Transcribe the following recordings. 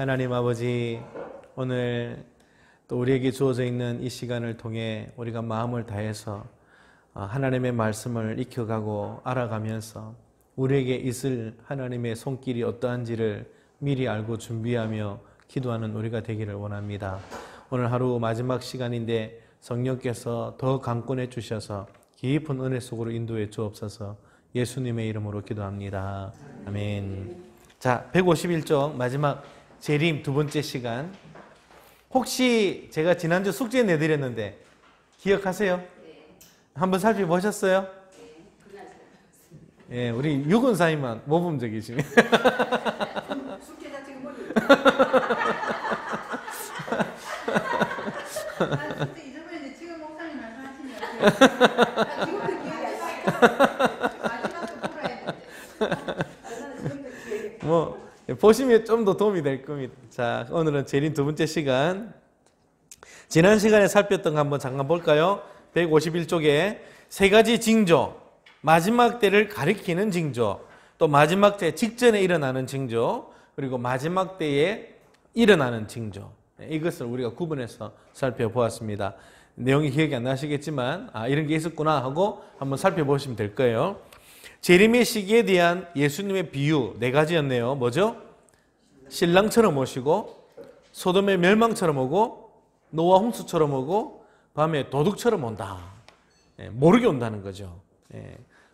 하나님 아버지, 오늘 또 우리에게 주어져 있는 이 시간을 통해 우리가 마음을 다해서 하나님의 말씀을 익혀가고 알아가면서 우리에게 있을 하나님의 손길이 어떠한지를 미리 알고 준비하며 기도하는 우리가 되기를 원합니다. 오늘 하루 마지막 시간인데 성령께서 더 강권해 주셔서 깊은 은혜 속으로 인도해 주옵소서. 예수님의 이름으로 기도합니다. 아멘. 자, 151쪽 마지막 재림 두 번째 시간. 혹시 제가 지난주 숙제 내드렸는데 기억하세요? 네. 한번 살펴보셨어요? 네. 예, 우리 유근사님만 모범적이시네. 숙제 다 지금 머리. 숙제 잊어버렸는데 지금 목사님 말씀하시네요. 지금도 기억이 안 나요. 마지막도 풀어야 되는데. 뭐 보시면 좀 더 도움이 될 겁니다. 자, 오늘은 재림 두 번째 시간. 지난 시간에 살폈던 거 한번 잠깐 볼까요? 151쪽에 세 가지 징조, 마지막 때를 가리키는 징조, 또 마지막 때 직전에 일어나는 징조, 그리고 마지막 때에 일어나는 징조, 이것을 우리가 구분해서 살펴보았습니다. 내용이 기억이 안 나시겠지만 이런 게 있었구나 하고 한번 살펴보시면 될 거예요. 재림의 시기에 대한 예수님의 비유 네 가지였네요. 뭐죠? 신랑처럼 오시고, 소돔의 멸망처럼 오고, 노아 홍수처럼 오고, 밤에 도둑처럼 온다. 모르게 온다는 거죠.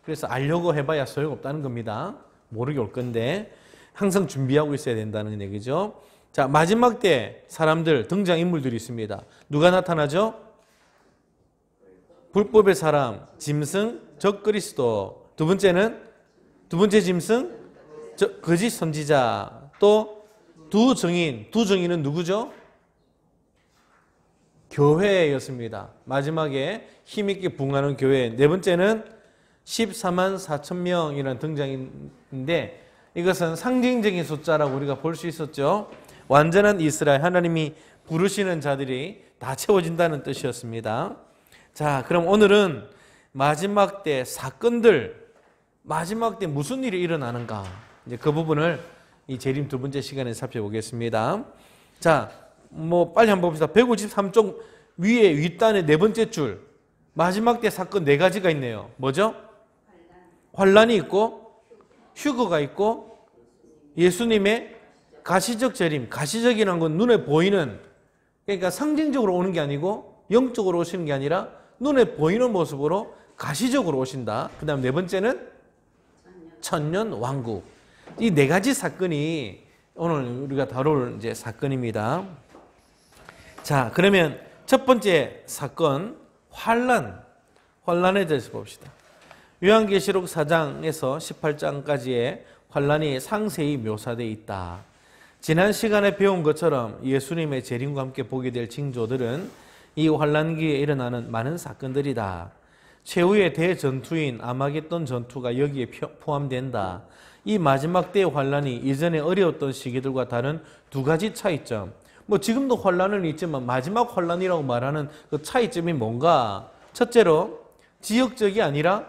그래서 알려고 해봐야 소용없다는 겁니다. 모르게 올 건데 항상 준비하고 있어야 된다는 얘기죠. 자, 마지막 때 사람들, 등장인물들이 있습니다. 누가 나타나죠? 불법의 사람, 짐승, 적그리스도. 두 번째 짐승, 거짓 선지자. 또 두 정인은 누구죠? 교회였습니다. 마지막에 힘있게 부흥하는 교회. 네 번째는 14만 4천 명이라는 등장인데 이것은 상징적인 숫자라고 우리가 볼 수 있었죠. 완전한 이스라엘, 하나님이 부르시는 자들이 다 채워진다는 뜻이었습니다. 자, 그럼 오늘은 마지막 때 사건들, 마지막 때 무슨 일이 일어나는가, 이제 그 부분을 이 재림 두 번째 시간에 살펴보겠습니다. 자, 빨리 한번 봅시다. 153쪽 위에 윗단의 네 번째 줄, 마지막 때 사건 네 가지가 있네요. 뭐죠? 환란이 있고, 휴거가 있고, 예수님의 가시적 재림. 가시적이라는 건 눈에 보이는, 그러니까 상징적으로 오는 게 아니고 영적으로 오시는 게 아니라 눈에 보이는 모습으로 가시적으로 오신다. 그 다음 네 번째는 천년 왕국. 이 네 가지 사건이 오늘 우리가 다룰 이제 사건입니다. 자, 그러면 첫 번째 사건, 환란에 대해서 봅시다. 요한계시록 4장에서 18장까지의 환란이 상세히 묘사되어 있다. 지난 시간에 배운 것처럼 예수님의 재림과 함께 보게 될 징조들은 이 환란기에 일어나는 많은 사건들이다. 최후의 대전투인 아마겟돈 전투가 여기에 포함된다. 이 마지막 때의 환란이 이전에 어려웠던 시기들과 다른 두 가지 차이점. 지금도 환란은 있지만 마지막 환란이라고 말하는 그 차이점이 뭔가? 첫째로 지역적이 아니라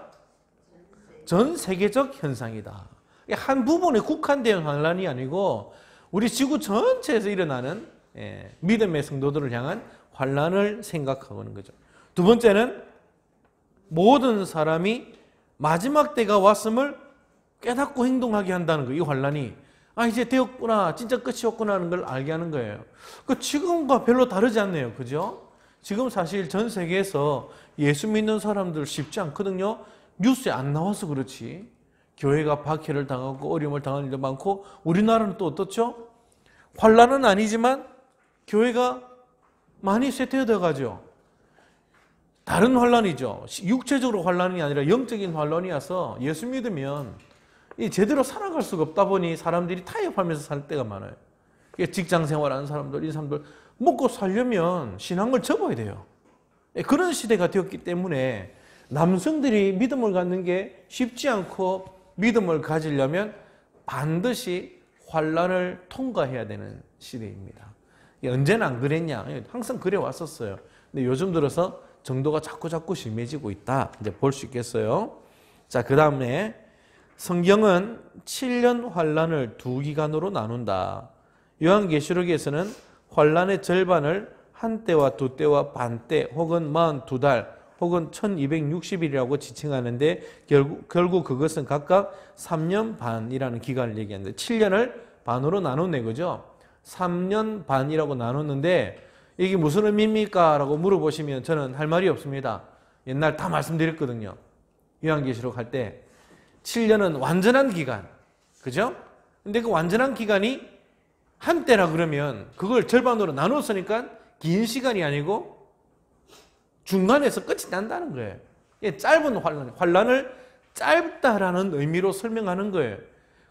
전 세계적 현상이다. 한 부분에 국한된 환란이 아니고 우리 지구 전체에서 일어나는 믿음의 성도들을 향한 환란을 생각하고 있는 거죠. 두 번째는 모든 사람이 마지막 때가 왔음을 깨닫고 행동하게 한다는 거예요. 이 환란이 이제 되었구나, 진짜 끝이었구나 하는 걸 알게 하는 거예요. 지금과 별로 다르지 않네요. 그죠? 지금 사실 전 세계에서 예수 믿는 사람들 쉽지 않거든요. 뉴스에 안 나와서 그렇지. 교회가 박해를 당하고 어려움을 당하는 일도 많고, 우리나라는 또 어떻죠? 환란은 아니지만 교회가 많이 쇠퇴되어 가죠. 다른 환란이죠. 육체적으로 환란이 아니라 영적인 환란이 와서 예수 믿으면 제대로 살아갈 수가 없다 보니 사람들이 타협하면서 살 때가 많아요. 직장 생활하는 사람들, 이 사람들 먹고 살려면 신앙을 접어야 돼요. 그런 시대가 되었기 때문에 남성들이 믿음을 갖는 게 쉽지 않고, 믿음을 가지려면 반드시 환란을 통과해야 되는 시대입니다. 언제나 안 그랬냐? 항상 그래 왔었어요. 근데 요즘 들어서 정도가 자꾸 심해지고 있다. 이제 볼 수 있겠어요. 자, 그 다음에 성경은 7년 환란을 두 기간으로 나눈다. 요한계시록에서는 환란의 절반을 한 때와 두 때와 반 때 혹은 42달 혹은 1260일이라고 지칭하는데 결국 그것은 각각 3년 반이라는 기간을 얘기하는데 7년을 반으로 나눴네, 그죠? 3년 반이라고 나눴는데 이게 무슨 의미입니까? 라고 물어보시면 저는 할 말이 없습니다. 옛날 다 말씀드렸거든요. 요한계시록 할 때 7년은 완전한 기간, 그죠? 근데 그 완전한 기간이 한때라 그러면 그걸 절반으로 나눴으니까 긴 시간이 아니고 중간에서 끝이 난다는 거예요. 짧은 환란을 짧다라는 의미로 설명하는 거예요.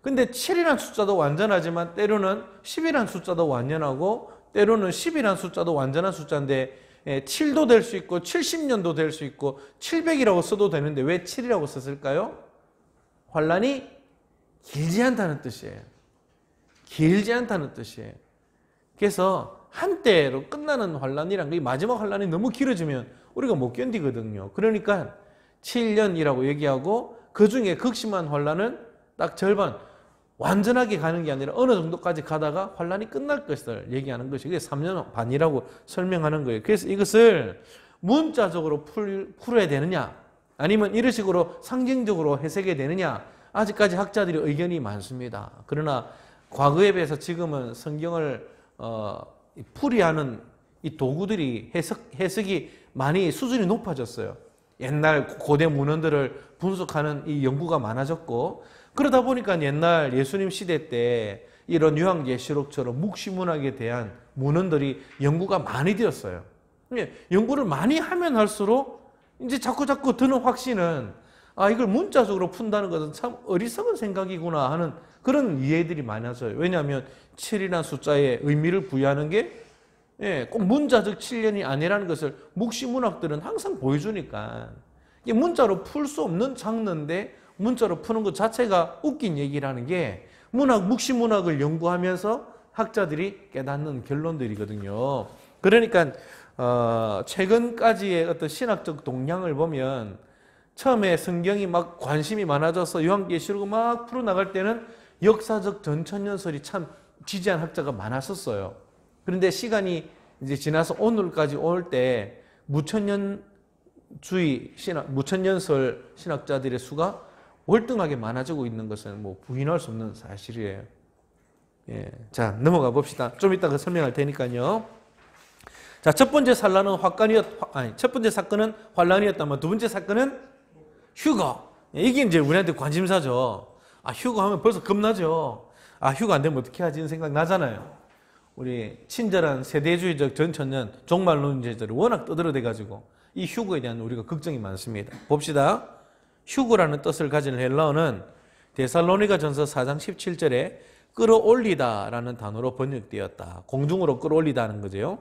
근데 7이라는 숫자도 완전하지만 때로는 10이라는 숫자도 완전하고 때로는 10이라는 숫자도 완전한 숫자인데 7도 될 수 있고 70년도 될 수 있고 700이라고 써도 되는데 왜 7이라고 썼을까요? 환란이 길지 않다는 뜻이에요. 길지 않다는 뜻이에요. 그래서 한때로 끝나는 환란이란 게 마지막 환란이 너무 길어지면 우리가 못 견디거든요. 그러니까 7년이라고 얘기하고 그 중에 극심한 환란은 딱 절반 완전하게 가는 게 아니라 어느 정도까지 가다가 환란이 끝날 것을 얘기하는 것이 그게 3년 반이라고 설명하는 거예요. 그래서 이것을 문자적으로 풀어야 되느냐 아니면 이런 식으로 상징적으로 해석해야 되느냐 아직까지 학자들이 의견이 많습니다. 그러나 과거에 비해서 지금은 성경을 풀이하는 이 도구들이 해석이 많이 수준이 높아졌어요. 옛날 고대 문헌들을 분석하는 이 연구가 많아졌고 그러다 보니까 옛날 예수님 시대 때 이런 요한계시록처럼 묵시문학에 대한 문헌들이 연구가 많이 되었어요. 연구를 많이 하면 할수록 이제 자꾸 드는 확신은 이걸 문자적으로 푼다는 것은 참 어리석은 생각이구나 하는 그런 이해들이 많아져요. 왜냐하면 7이라는 숫자에 의미를 부여하는 게 꼭 문자적 7년이 아니라는 것을 묵시문학들은 항상 보여주니까 이게 문자로 풀 수 없는 장르인데 문자로 푸는 것 자체가 웃긴 얘기라는 게 묵시문학을 연구하면서 학자들이 깨닫는 결론들이거든요. 그러니까 최근까지의 어떤 신학적 동향을 보면 처음에 성경이 막 관심이 많아져서 요한계시록을 막 풀어나갈 때는 역사적 전천년설이 참 지지한 학자가 많았었어요. 그런데 시간이 이제 지나서 오늘까지 올 때 무천년설 신학자들의 수가 월등하게 많아지고 있는 것은 뭐 부인할 수 없는 사실이에요. 자, 넘어가 봅시다. 좀 이따가 설명할 테니까요. 자, 첫 번째 사건은 환란이었다면 두 번째 사건은 휴거. 이게 이제 우리한테 관심사죠. 휴거 하면 벌써 겁나죠. 휴거 안 되면 어떻게 하지? 이런 생각 나잖아요. 우리 친절한 세대주의적 전천년 종말론자들이 워낙 떠들어대가지고 이 휴거에 대한 우리가 걱정이 많습니다. 봅시다. 휴거라는 뜻을 가진 헬라어는 데살로니가 전서 4장 17절에 끌어올리다라는 단어로 번역되었다. 공중으로 끌어올리다는 거죠.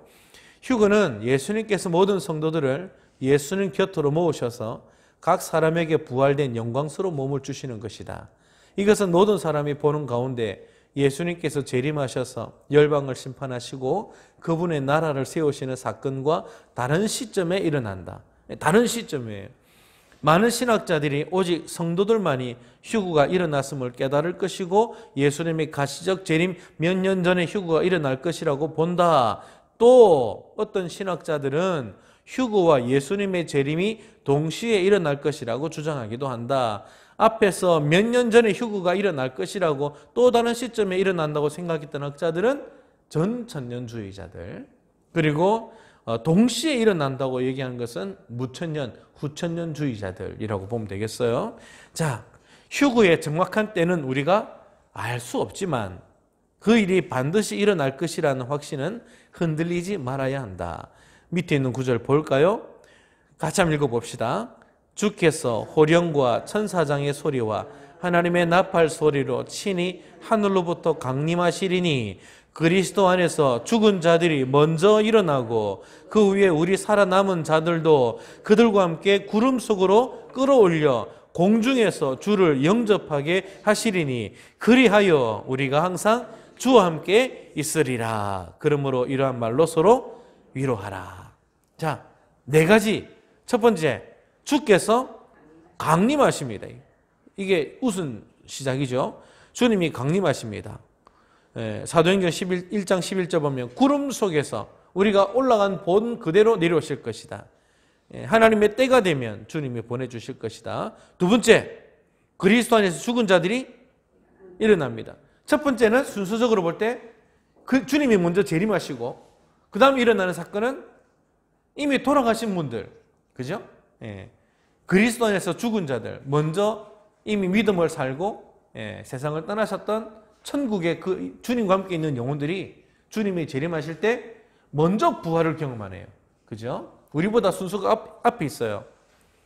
휴거는 예수님께서 모든 성도들을 예수님 곁으로 모으셔서 각 사람에게 부활된 영광스러운 몸을 주시는 것이다. 이것은 모든 사람이 보는 가운데 예수님께서 재림하셔서 열방을 심판하시고 그분의 나라를 세우시는 사건과 다른 시점에 일어난다. 다른 시점이에요. 많은 신학자들이 오직 성도들만이 휴거가 일어났음을 깨달을 것이고 예수님의 가시적 재림 몇 년 전에 휴거가 일어날 것이라고 본다. 또 어떤 신학자들은 휴거와 예수님의 재림이 동시에 일어날 것이라고 주장하기도 한다. 앞에서 몇 년 전에 휴거가 일어날 것이라고 또 다른 시점에 일어난다고 생각했던 학자들은 전천년주의자들, 그리고 동시에 일어난다고 얘기하는 것은 무천년, 후천년주의자들이라고 보면 되겠어요. 자, 휴거의 정확한 때는 우리가 알 수 없지만 그 일이 반드시 일어날 것이라는 확신은 흔들리지 말아야 한다. 밑에 있는 구절 볼까요? 같이 한번 읽어봅시다. 주께서 호령과 천사장의 소리와 하나님의 나팔 소리로 친히 하늘로부터 강림하시리니 그리스도 안에서 죽은 자들이 먼저 일어나고 그 위에 우리 살아남은 자들도 그들과 함께 구름 속으로 끌어올려 공중에서 주를 영접하게 하시리니 그리하여 우리가 항상 주와 함께 있으리라. 그러므로 이러한 말로 서로 위로하라. 자, 네 가지. 첫 번째, 주께서 강림하십니다. 이게 웃은 시작이죠. 주님이 강림하십니다. 사도행전 1장 11절 보면 구름 속에서 우리가 올라간 본 그대로 내려오실 것이다. 하나님의 때가 되면 주님이 보내주실 것이다. 두 번째, 그리스도 안에서 죽은 자들이 일어납니다. 첫 번째는 순서적으로 볼 때 그 주님이 먼저 재림하시고 그 다음에 일어나는 사건은 이미 돌아가신 분들, 그죠? 그리스도 안에서 죽은 자들, 먼저 이미 믿음을 살고 세상을 떠나셨던 천국의 그 주님과 함께 있는 영혼들이 주님이 재림하실 때 먼저 부활을 경험하네요. 그죠? 우리보다 순서가 앞에 있어요.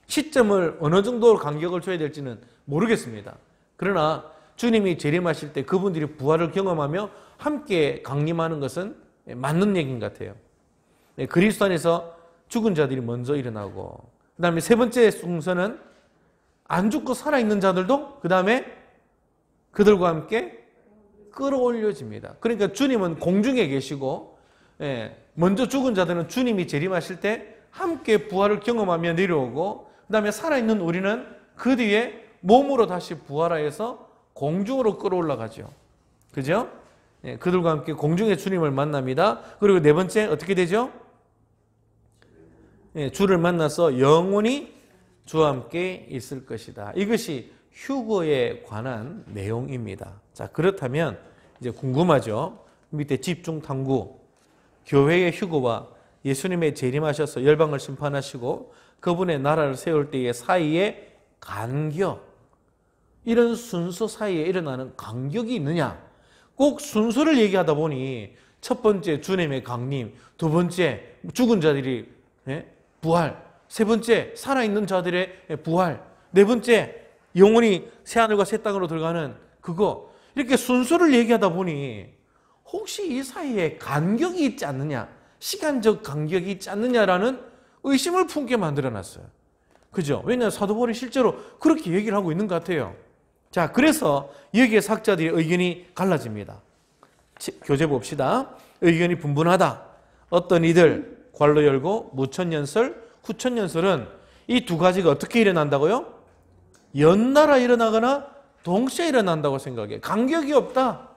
시점을 어느 정도 간격을 줘야 될지는 모르겠습니다. 그러나 주님이 재림하실 때 그분들이 부활을 경험하며 함께 강림하는 것은 맞는 얘기인 것 같아요. 그리스도 안에서 죽은 자들이 먼저 일어나고, 그 다음에 세 번째 순서는 안 죽고 살아있는 자들도 그 다음에 그들과 함께 끌어올려집니다. 그러니까 주님은 공중에 계시고, 먼저 죽은 자들은 주님이 재림하실 때 함께 부활을 경험하며 내려오고, 그 다음에 살아있는 우리는 그 뒤에 몸으로 다시 부활하여서 공중으로 끌어올라가죠. 그죠? 그들과 함께 공중에 주님을 만납니다. 그리고 네 번째 어떻게 되죠? 주를 만나서 영원히 주와 함께 있을 것이다. 이것이 휴거에 관한 내용입니다. 자, 그렇다면 이제 궁금하죠? 밑에 집중 탐구. 교회의 휴거와 예수님의 재림하셔서 열방을 심판하시고 그분의 나라를 세울 때의 사이에 간격, 이런 순서 사이에 일어나는 간격이 있느냐? 꼭 순서를 얘기하다 보니 첫 번째 주님의 강림, 두 번째 죽은 자들이 부활, 세 번째 살아있는 자들의 부활, 네 번째 영원히 새하늘과 새 땅으로 들어가는 그거, 이렇게 순서를 얘기하다 보니 혹시 이 사이에 간격이 있지 않느냐, 시간적 간격이 있지 않느냐라는 의심을 품게 만들어놨어요. 그죠? 왜냐하면 사도 바울이 실제로 그렇게 얘기를 하고 있는 것 같아요. 자, 그래서 여기에 학자들의 의견이 갈라집니다. 교재 봅시다. 의견이 분분하다. 어떤 이들, 괄호 열고 무천년설, 후천년설은 이 두 가지가 어떻게 일어난다고요? 연달아 일어나거나 동시에 일어난다고 생각해요. 간격이 없다.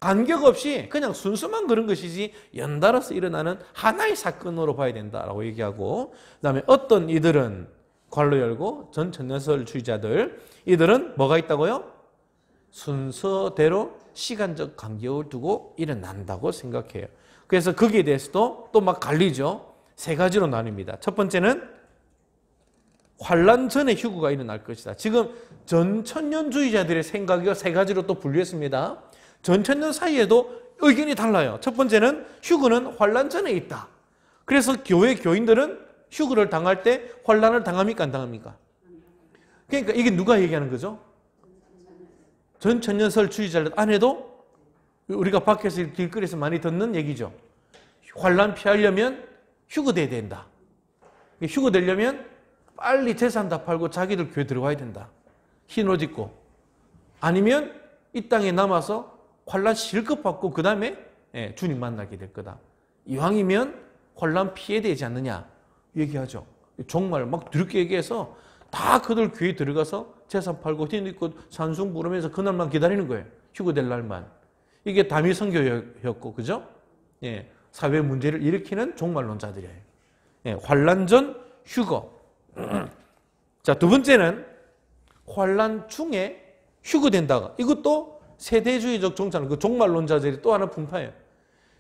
간격 없이 그냥 순서만 그런 것이지 연달아서 일어나는 하나의 사건으로 봐야 된다라고 얘기하고, 그 다음에 어떤 이들은 괄호 열고 전천년설주의자들, 이들은 뭐가 있다고요? 순서대로 시간적 간격을 두고 일어난다고 생각해요. 그래서 거기에 대해서도 또 막 갈리죠. 세 가지로 나뉩니다. 첫 번째는 환란 전에 휴거가 일어날 것이다. 지금 전천년주의자들의 생각이 세 가지로 또 분류했습니다. 전천년 사이에도 의견이 달라요. 첫 번째는 휴거는 환란 전에 있다. 그래서 교회 교인들은 휴거를 당할 때 환란을 당합니까? 안 당합니까? 그러니까 이게 누가 얘기하는 거죠? 전천년설주의자들 안에도 우리가 밖에서 길거리에서 많이 듣는 얘기죠. 환란 피하려면 휴거돼야 된다. 휴거되려면 빨리 재산 다 팔고 자기들 교회 들어와야 된다. 흰 옷 입고. 아니면 이 땅에 남아서 환란 실컷 받고 그 다음에 주님 만나게 될 거다. 이왕이면 환란 피해야 되지 않느냐 얘기하죠. 정말 막 드럽게 얘기해서 다 그들 교회 들어가서 재산 팔고 흰 옷 입고 산숭 부르면서 그날만 기다리는 거예요. 휴거될 날만. 이게 다미 선교였고, 그죠? 사회 문제를 일으키는 종말론자들이에요. 환란 전 휴거. 자, 두 번째는 환란 중에 휴거된다가, 이것도 세대주의적 종착, 그 종말론자들이 또 하나 분파예요.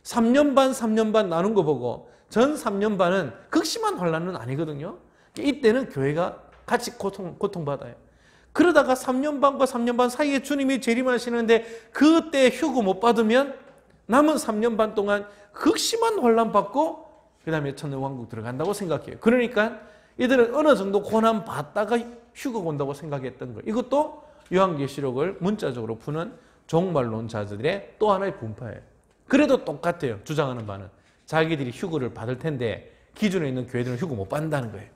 3년 반, 3년 반 나눈 거 보고 전 3년 반은 극심한 환란은 아니거든요. 이때는 교회가 같이 고통받아요. 그러다가 3년 반과 3년 반 사이에 주님이 재림하시는데 그때 휴거 못 받으면 남은 3년 반 동안 극심한 환란 받고 그 다음에 천년왕국 들어간다고 생각해요. 그러니까 이들은 어느 정도 고난 받다가 휴거 온다고 생각했던 거예요. 이것도 요한계시록을 문자적으로 푸는 종말론자들의 또 하나의 분파예요. 그래도 똑같아요. 주장하는 바는 자기들이 휴거를 받을 텐데 기존에 있는 교회들은 휴거 못 받는다는 거예요.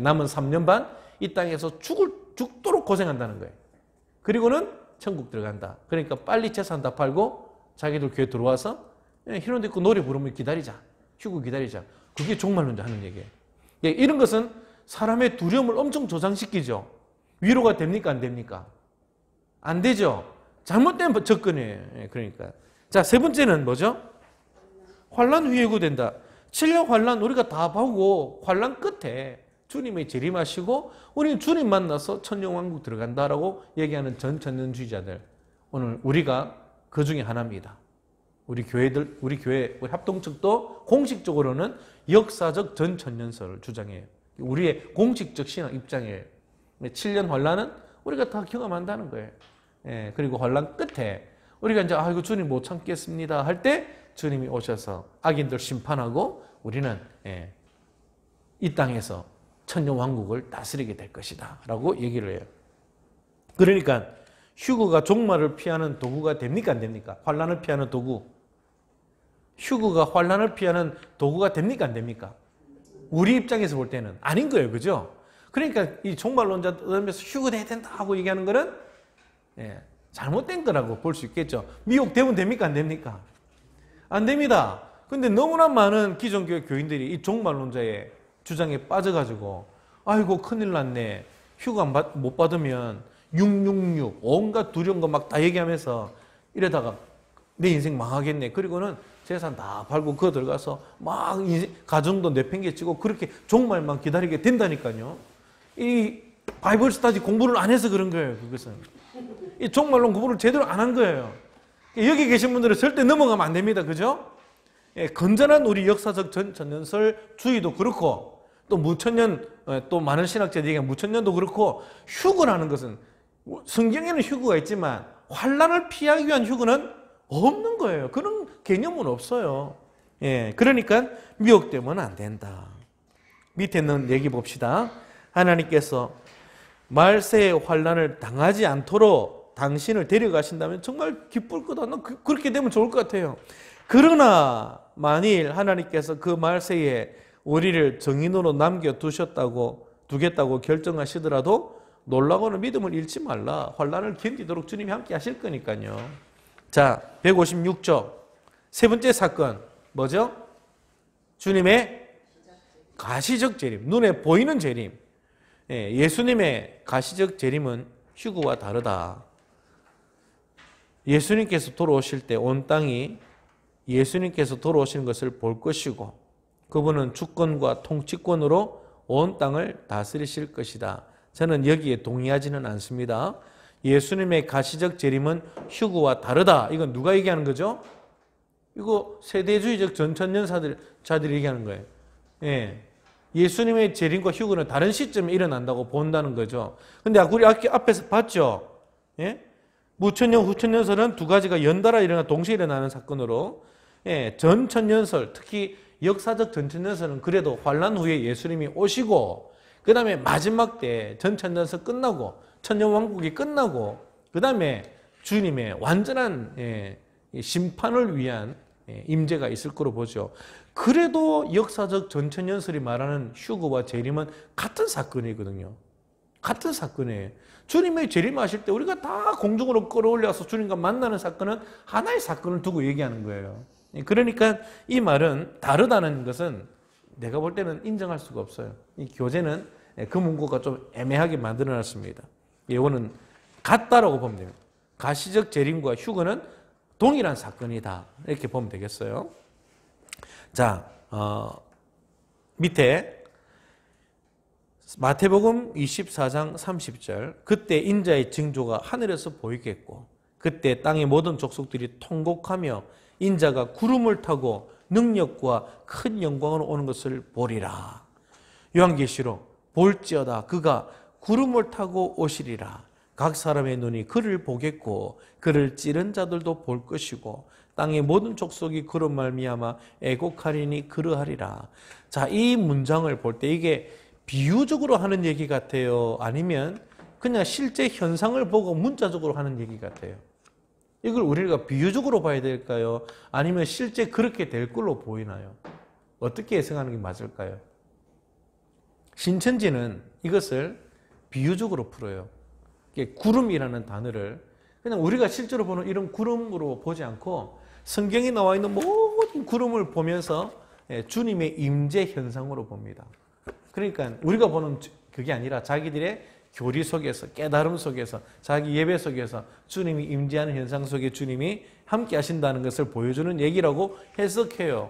남은 3년 반 이 땅에서 죽도록 고생한다는 거예요. 그리고는 천국 들어간다. 그러니까 빨리 재산 다 팔고 자기들 교회 들어와서 흰 옷 입고 노래 부르면 기다리자. 휴거 기다리자. 그게 종말론자 하는 얘기예요. 이런 것은 사람의 두려움을 엄청 조장시키죠. 위로가 됩니까? 안 됩니까? 안 되죠. 잘못된 접근이에요. 그러니까. 자, 세 번째는 뭐죠? 환난 후에 예고된다. 7년 환난 우리가 다 보고 환난 끝에 주님의 재림하시고 우리는 주님 만나서 천년왕국 들어간다라고 얘기하는 전천년주의자들, 오늘 우리가 그 중에 하나입니다. 우리 교회 우리 합동측도 공식적으로는 역사적 전천년설을 주장해요. 우리의 공식적 신앙 입장이에요. 7년 환난은 우리가 다 경험한다는 거예요. 예, 그리고 환난 끝에 우리가 이제 이거 주님 못 참겠습니다 할 때 주님이 오셔서 악인들 심판하고 우리는 이 땅에서 천년왕국을 다스리게 될 것이다 라고 얘기를 해요. 그러니까 휴거가 종말을 피하는 도구가 됩니까 안 됩니까? 환난을 피하는 도구. 휴거가 환난을 피하는 도구가 됩니까 안 됩니까? 우리 입장에서 볼 때는 아닌 거예요. 그죠? 그러니까 이 종말론자들면서 휴거돼야 된다 하고 얘기하는 거는 잘못된 거라고 볼 수 있겠죠. 미혹되면 됩니까 안 됩니까? 안 됩니다. 근데 너무나 많은 기존교회 교인들이 이 종말론자의 주장에 빠져가지고 아이고 큰일 났네. 휴가 못 받으면 666 온갖 두려운 거 막 다 얘기하면서 이러다가 내 인생 망하겠네. 그리고는 재산 다 팔고 그거 들어가서 막 가정도 내팽개치고 그렇게 종말만 기다리게 된다니까요. 이 바이블 스터디 공부를 안 해서 그런 거예요. 그것은 이 종말론 공부를 제대로 안 한 거예요. 여기 계신 분들은 절대 넘어가면 안 됩니다. 그죠? 건전한 우리 역사적 전천년설 주의도 그렇고 또 무천년, 또 많은 신학자들이 얘기하는 무천년도 그렇고 휴거라는 것은 성경에는 휴거가 있지만 환난을 피하기 위한 휴거는 없는 거예요. 그런 개념은 없어요. 그러니까 미혹되면 안 된다. 밑에 있는 얘기 봅시다. 하나님께서 말세의 환난을 당하지 않도록 당신을 데려가신다면 정말 기쁠 거다. 그렇게 되면 좋을 것 같아요. 그러나 만일 하나님께서 그 말세에 우리를 정인으로 두겠다고 결정하시더라도 놀라고는 믿음을 잃지 말라. 환난을 견디도록 주님이 함께 하실 거니까요. 자, 156조 세 번째 사건 뭐죠? 주님의 가시적 재림, 눈에 보이는 재림. 예수님의 가시적 재림은 휴거와 다르다. 예수님께서 돌아오실 때 온 땅이 예수님께서 돌아오시는 것을 볼 것이고 그분은 주권과 통치권으로 온 땅을 다스리실 것이다. 저는 여기에 동의하지는 않습니다. 예수님의 가시적 재림은 휴거와 다르다. 이건 누가 얘기하는 거죠? 이거 세대주의적 전천년자들이 얘기하는 거예요. 예수님의 재림과 휴거는 다른 시점에 일어난다고 본다는 거죠. 근데 우리 앞에서 봤죠? 무천년, 후천년설은 두 가지가 연달아 동시에 일어나는 사건으로 전천년설, 특히 역사적 전천년설은 그래도 환난 후에 예수님이 오시고 그 다음에 마지막 때 전천년설 끝나고 천년왕국이 끝나고 그 다음에 주님의 완전한 심판을 위한 임재가 있을 거로 보죠. 그래도 역사적 전천년설이 말하는 휴거와 재림은 같은 사건이거든요. 같은 사건이에요. 주님의 재림하실 때 우리가 다 공중으로 끌어올려서 주님과 만나는 사건은 하나의 사건을 두고 얘기하는 거예요. 그러니까 이 말은 다르다는 것은 내가 볼 때는 인정할 수가 없어요. 이 교재는 그 문구가 좀 애매하게 만들어놨습니다. 이거는 같다라고 보면 됩니다. 가시적 재림과 휴거는 동일한 사건이다. 이렇게 보면 되겠어요. 자, 밑에 마태복음 24장 30절 그때 인자의 징조가 하늘에서 보이겠고 그때 땅의 모든 족속들이 통곡하며 인자가 구름을 타고 능력과 큰 영광으로 오는 것을 보리라. 요한계시록 볼지어다 그가 구름을 타고 오시리라. 각 사람의 눈이 그를 보겠고 그를 찌른 자들도 볼 것이고 땅의 모든 족속이 그로 말미암아 애곡하리니 그러하리라. 자, 이 문장을 볼 때 이게 비유적으로 하는 얘기 같아요? 아니면 그냥 실제 현상을 보고 문자적으로 하는 얘기 같아요? 이걸 우리가 비유적으로 봐야 될까요? 아니면 실제 그렇게 될 걸로 보이나요? 어떻게 해석하는 게 맞을까요? 신천지는 이것을 비유적으로 풀어요. 구름이라는 단어를 그냥 우리가 실제로 보는 이런 구름으로 보지 않고 성경에 나와 있는 모든 구름을 보면서 주님의 임재 현상으로 봅니다. 그러니까 우리가 보는 그게 아니라 자기들의 교리 속에서, 깨달음 속에서, 자기 예배 속에서 주님이 임재하는 현상 속에 주님이 함께 하신다는 것을 보여주는 얘기라고 해석해요.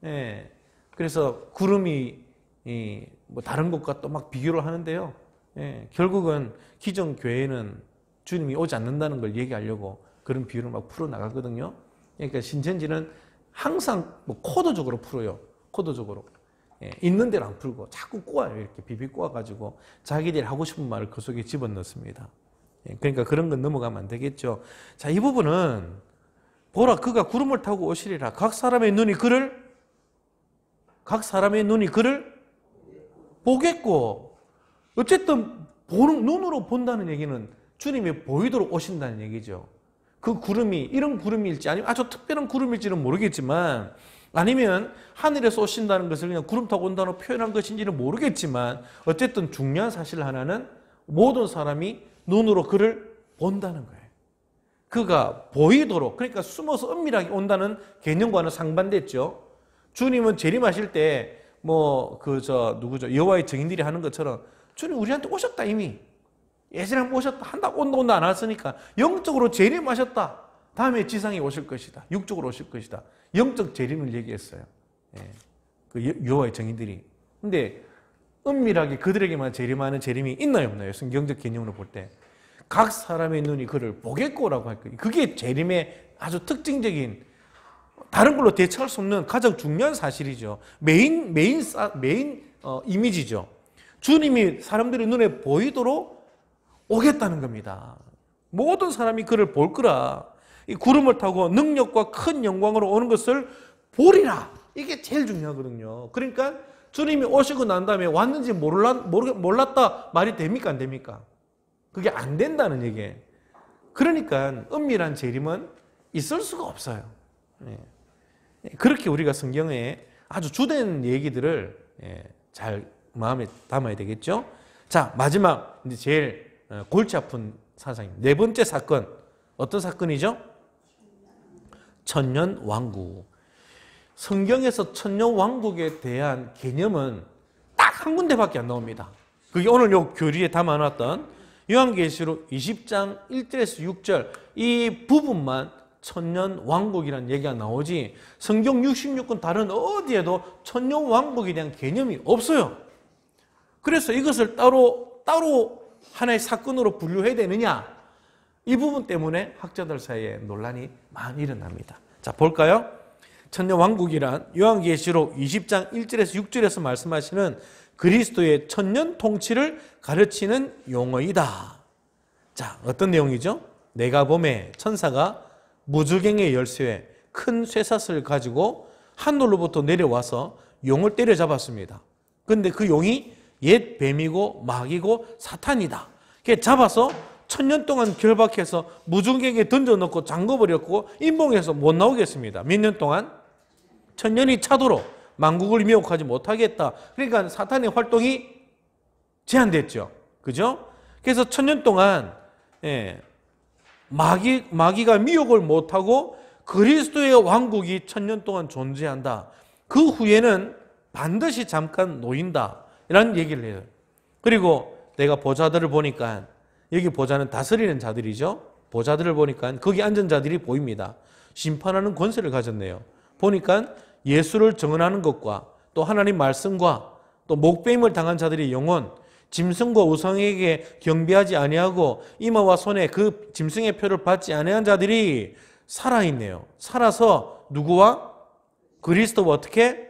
예. 그래서 구름이 뭐 다른 것과 또 막 비교를 하는데요. 예. 결국은 기존 교회는 주님이 오지 않는다는 걸 얘기하려고 그런 비유를 막 풀어나가거든요. 그러니까 신천지는 항상 뭐 코드적으로 풀어요. 코드적으로. 예, 있는 대로 안 풀고 자꾸 꼬아요. 이렇게 비비 꼬아가지고 자기들이 하고 싶은 말을 그 속에 집어넣습니다. 예, 그러니까 그런 건 넘어가면 안 되겠죠. 자, 이 부분은 보라 그가 구름을 타고 오시리라. 각 사람의 눈이 그를 보겠고, 어쨌든 눈으로 본다는 얘기는 주님이 보이도록 오신다는 얘기죠. 그 구름이 이런 구름일지 아니면 아주 특별한 구름일지는 모르겠지만, 아니면 하늘에서 오신다는 것을 그냥 구름 타고 온다고 표현한 것인지는 모르겠지만, 어쨌든 중요한 사실 하나는 모든 사람이 눈으로 그를 본다는 거예요. 그가 보이도록, 그러니까 숨어서 은밀하게 온다는 개념과는 상반됐죠. 주님은 재림하실 때 여호와의 증인들이 하는 것처럼 주님 우리한테 오셨다 이미. 예전에 한번 오셨다. 온다 안 왔으니까 영적으로 재림하셨다. 다음에 지상에 오실 것이다. 육적으로 오실 것이다. 영적 재림을 얘기했어요. 예. 그 여호와의 증인들이. 근데 은밀하게 그들에게만 재림하는 재림이 있나요 없나요? 성경적 개념으로 볼 때. 각 사람의 눈이 그를 보겠고라고 할 거예요. 그게 재림의 아주 특징적인, 다른 걸로 대체할 수 없는 가장 중요한 사실이죠. 메인 이미지죠. 주님이 사람들의 눈에 보이도록 오겠다는 겁니다. 모든 사람이 그를 볼 거라. 이 구름을 타고 능력과 큰 영광으로 오는 것을 보리라. 이게 제일 중요하거든요. 그러니까 주님이 오시고 난 다음에 왔는지 몰랐다 말이 됩니까? 안 됩니까? 그게 안 된다는 얘기예요. 그러니까 은밀한 재림은 있을 수가 없어요. 그렇게 우리가 성경에 아주 주된 얘기들을 잘 마음에 담아야 되겠죠. 자, 마지막 이제 제일 골치 아픈 사상입니다. 네 번째 사건, 어떤 사건이죠? 천년왕국. 성경에서 천년왕국에 대한 개념은 딱 한 군데밖에 안 나옵니다. 그게 오늘 요 교리에 담아놨던 요한계시록 20장 1절에서 6절 이 부분만 천년왕국이라는 얘기가 나오지, 성경 66권 다른 어디에도 천년왕국에 대한 개념이 없어요. 그래서 이것을 따로 하나의 사건으로 분류해야 되느냐, 이 부분 때문에 학자들 사이에 논란이 많이 일어납니다. 자, 볼까요? 천년왕국이란 요한계시록 20장 1절에서 6절에서 말씀하시는 그리스도의 천년 통치를 가르치는 용어이다. 자, 어떤 내용이죠? 내가 보매 천사가 무주갱의 열쇠에 큰 쇠사슬을 가지고 하늘로부터 내려와서 용을 때려잡았습니다. 그런데 그 용이 옛 뱀이고 마귀고 사탄이다. 걔 잡아서 천년 동안 결박해서 무중경에 던져놓고 잠궈버렸고 인봉해서 못 나오게 했습니다. 몇 년 동안? 천년이 차도록 만국을 미혹하지 못하겠다. 그러니까 사탄의 활동이 제한됐죠. 그죠? 그래서 천년 동안 마귀가 미혹을 못하고 그리스도의 왕국이 천년 동안 존재한다. 그 후에는 반드시 잠깐 놓인다. 이라는 얘기를 해요. 그리고 내가 보좌들을 보니까, 여기 보좌는 다스리는 자들이죠. 보좌들을 보니까 거기 앉은 자들이 보입니다. 심판하는 권세를 가졌네요. 보니까 예수를 정언하는 것과 또 하나님 말씀과 또 목배임을 당한 자들의 영혼, 짐승과 우상에게 경배하지 아니하고 이마와 손에 그 짐승의 표를 받지 아니한 자들이 살아있네요. 살아서 누구와? 그리스도와 어떻게?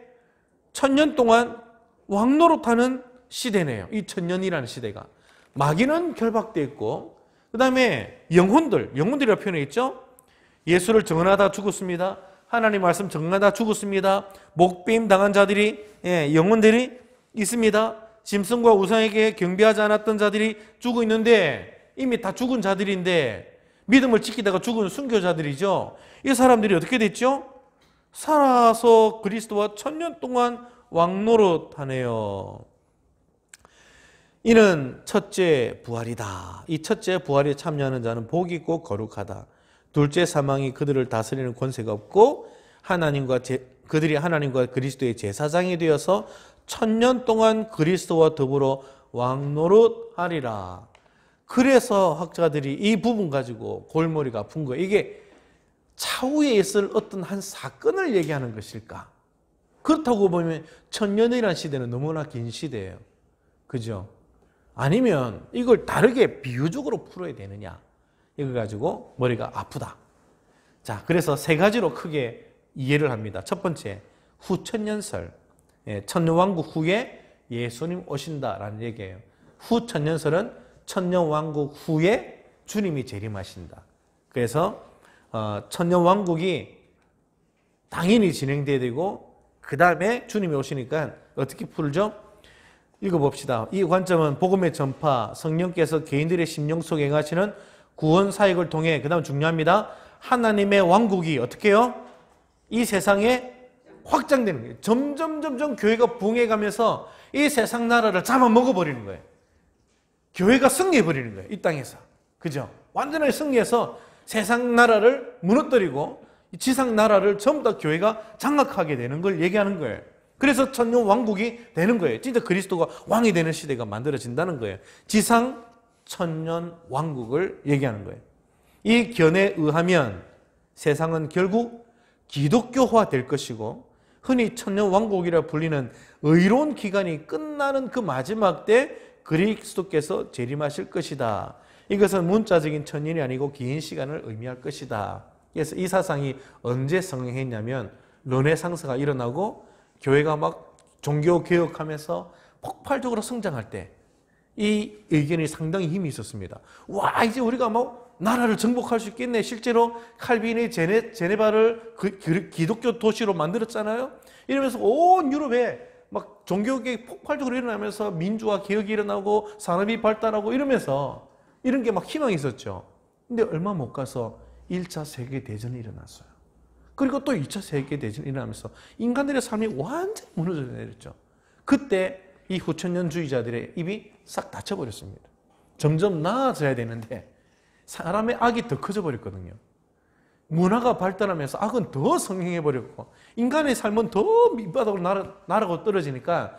천년 동안 왕노릇하는 시대네요. 이 천년이라는 시대가. 마귀는 결박되어 있고, 그 다음에 영혼들이라고 표현했죠. 예수를 정언하다 죽었습니다. 하나님 말씀 정언하다 죽었습니다. 목배임 당한 자들이, 영혼들이 있습니다. 짐승과 우상에게 경배하지 않았던 자들이 죽어 있는데, 이미 다 죽은 자들인데 믿음을 지키다가 죽은 순교자들이죠. 이 사람들이 어떻게 됐죠? 살아서 그리스도와 천년 동안 왕노릇하네요. 이는 첫째 부활이다. 이 첫째 부활에 참여하는 자는 복이 있고 거룩하다. 둘째 사망이 그들을 다스리는 권세가 없고 그들이 하나님과 그리스도의 제사장이 되어서 천년 동안 그리스도와 더불어 왕노릇하리라. 그래서 학자들이 이 부분 가지고 골머리가 아픈 거예요. 이게 차후에 있을 어떤 한 사건을 얘기하는 것일까? 그렇다고 보면 천년이라는 시대는 너무나 긴 시대예요. 그죠? 아니면 이걸 다르게 비유적으로 풀어야 되느냐? 이거 가지고 머리가 아프다. 자, 그래서 세 가지로 크게 이해를 합니다. 첫 번째, 후천년설. 천년왕국 후에 예수님 오신다라는 얘기예요. 후천년설은 천년왕국 후에 주님이 재림하신다. 그래서 천년왕국이 당연히 진행돼야 되고 그 다음에 주님이 오시니까 어떻게 풀죠? 읽어봅시다. 이 관점은 복음의 전파, 성령께서 개인들의 심령 속에 행하시는 구원 사역을 통해, 그 다음 중요합니다. 하나님의 왕국이 어떻게 해요? 이 세상에 확장되는 거예요. 점점 교회가 부흥해가면서 이 세상 나라를 잡아먹어버리는 거예요. 교회가 승리해버리는 거예요. 이 땅에서. 그죠? 완전히 승리해서 세상 나라를 무너뜨리고 지상 나라를 전부 다 교회가 장악하게 되는 걸 얘기하는 거예요. 그래서 천년 왕국이 되는 거예요. 진짜 그리스도가 왕이 되는 시대가 만들어진다는 거예요. 지상 천년 왕국을 얘기하는 거예요. 이 견해에 의하면 세상은 결국 기독교화 될 것이고 흔히 천년 왕국이라 불리는 의로운 기간이 끝나는 그 마지막 때 그리스도께서 재림하실 것이다. 이것은 문자적인 천년이 아니고 긴 시간을 의미할 것이다. 그래서 이 사상이 언제 성행했냐면 르네상스가 일어나고 교회가 막 종교개혁하면서 폭발적으로 성장할 때 이 의견이 상당히 힘이 있었습니다. 와, 이제 우리가 뭐 나라를 정복할 수 있겠네. 실제로 칼빈이 제네바를 기독교 도시로 만들었잖아요. 이러면서 온 유럽에 막 종교개혁이 폭발적으로 일어나면서 민주화 개혁이 일어나고 산업이 발달하고 이러면서 이런 게 막 희망이 있었죠. 근데 얼마 못 가서 1차 세계대전이 일어났어요. 그리고 또 2차 세계대전이 일어나면서 인간들의 삶이 완전히 무너져 내렸죠. 그때 이 후천년주의자들의 입이 싹 닫혀버렸습니다. 점점 나아져야 되는데 사람의 악이 더 커져버렸거든요. 문화가 발달하면서 악은 더 성행해버렸고 인간의 삶은 더 밑바닥으로 날아가고 떨어지니까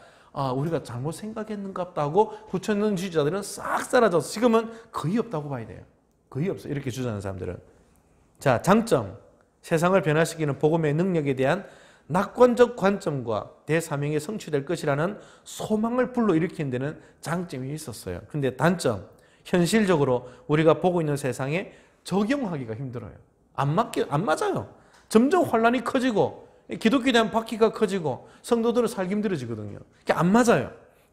우리가 잘못 생각했는가 보다 하고 후천년주의자들은 싹 사라져서 지금은 거의 없다고 봐야 돼요. 거의 없어요. 이렇게 주장하는 사람들은. 자, 장점. 세상을 변화시키는 복음의 능력에 대한 낙관적 관점과 대사명이 성취될 것이라는 소망을 불러일으키는 데는 장점이 있었어요. 그런데 단점. 현실적으로 우리가 보고 있는 세상에 적용하기가 힘들어요. 안 맞아요. 점점 혼란이 커지고 기독교에 대한 바퀴가 커지고 성도들은 살기 힘들어지거든요. 그게 안 맞아요.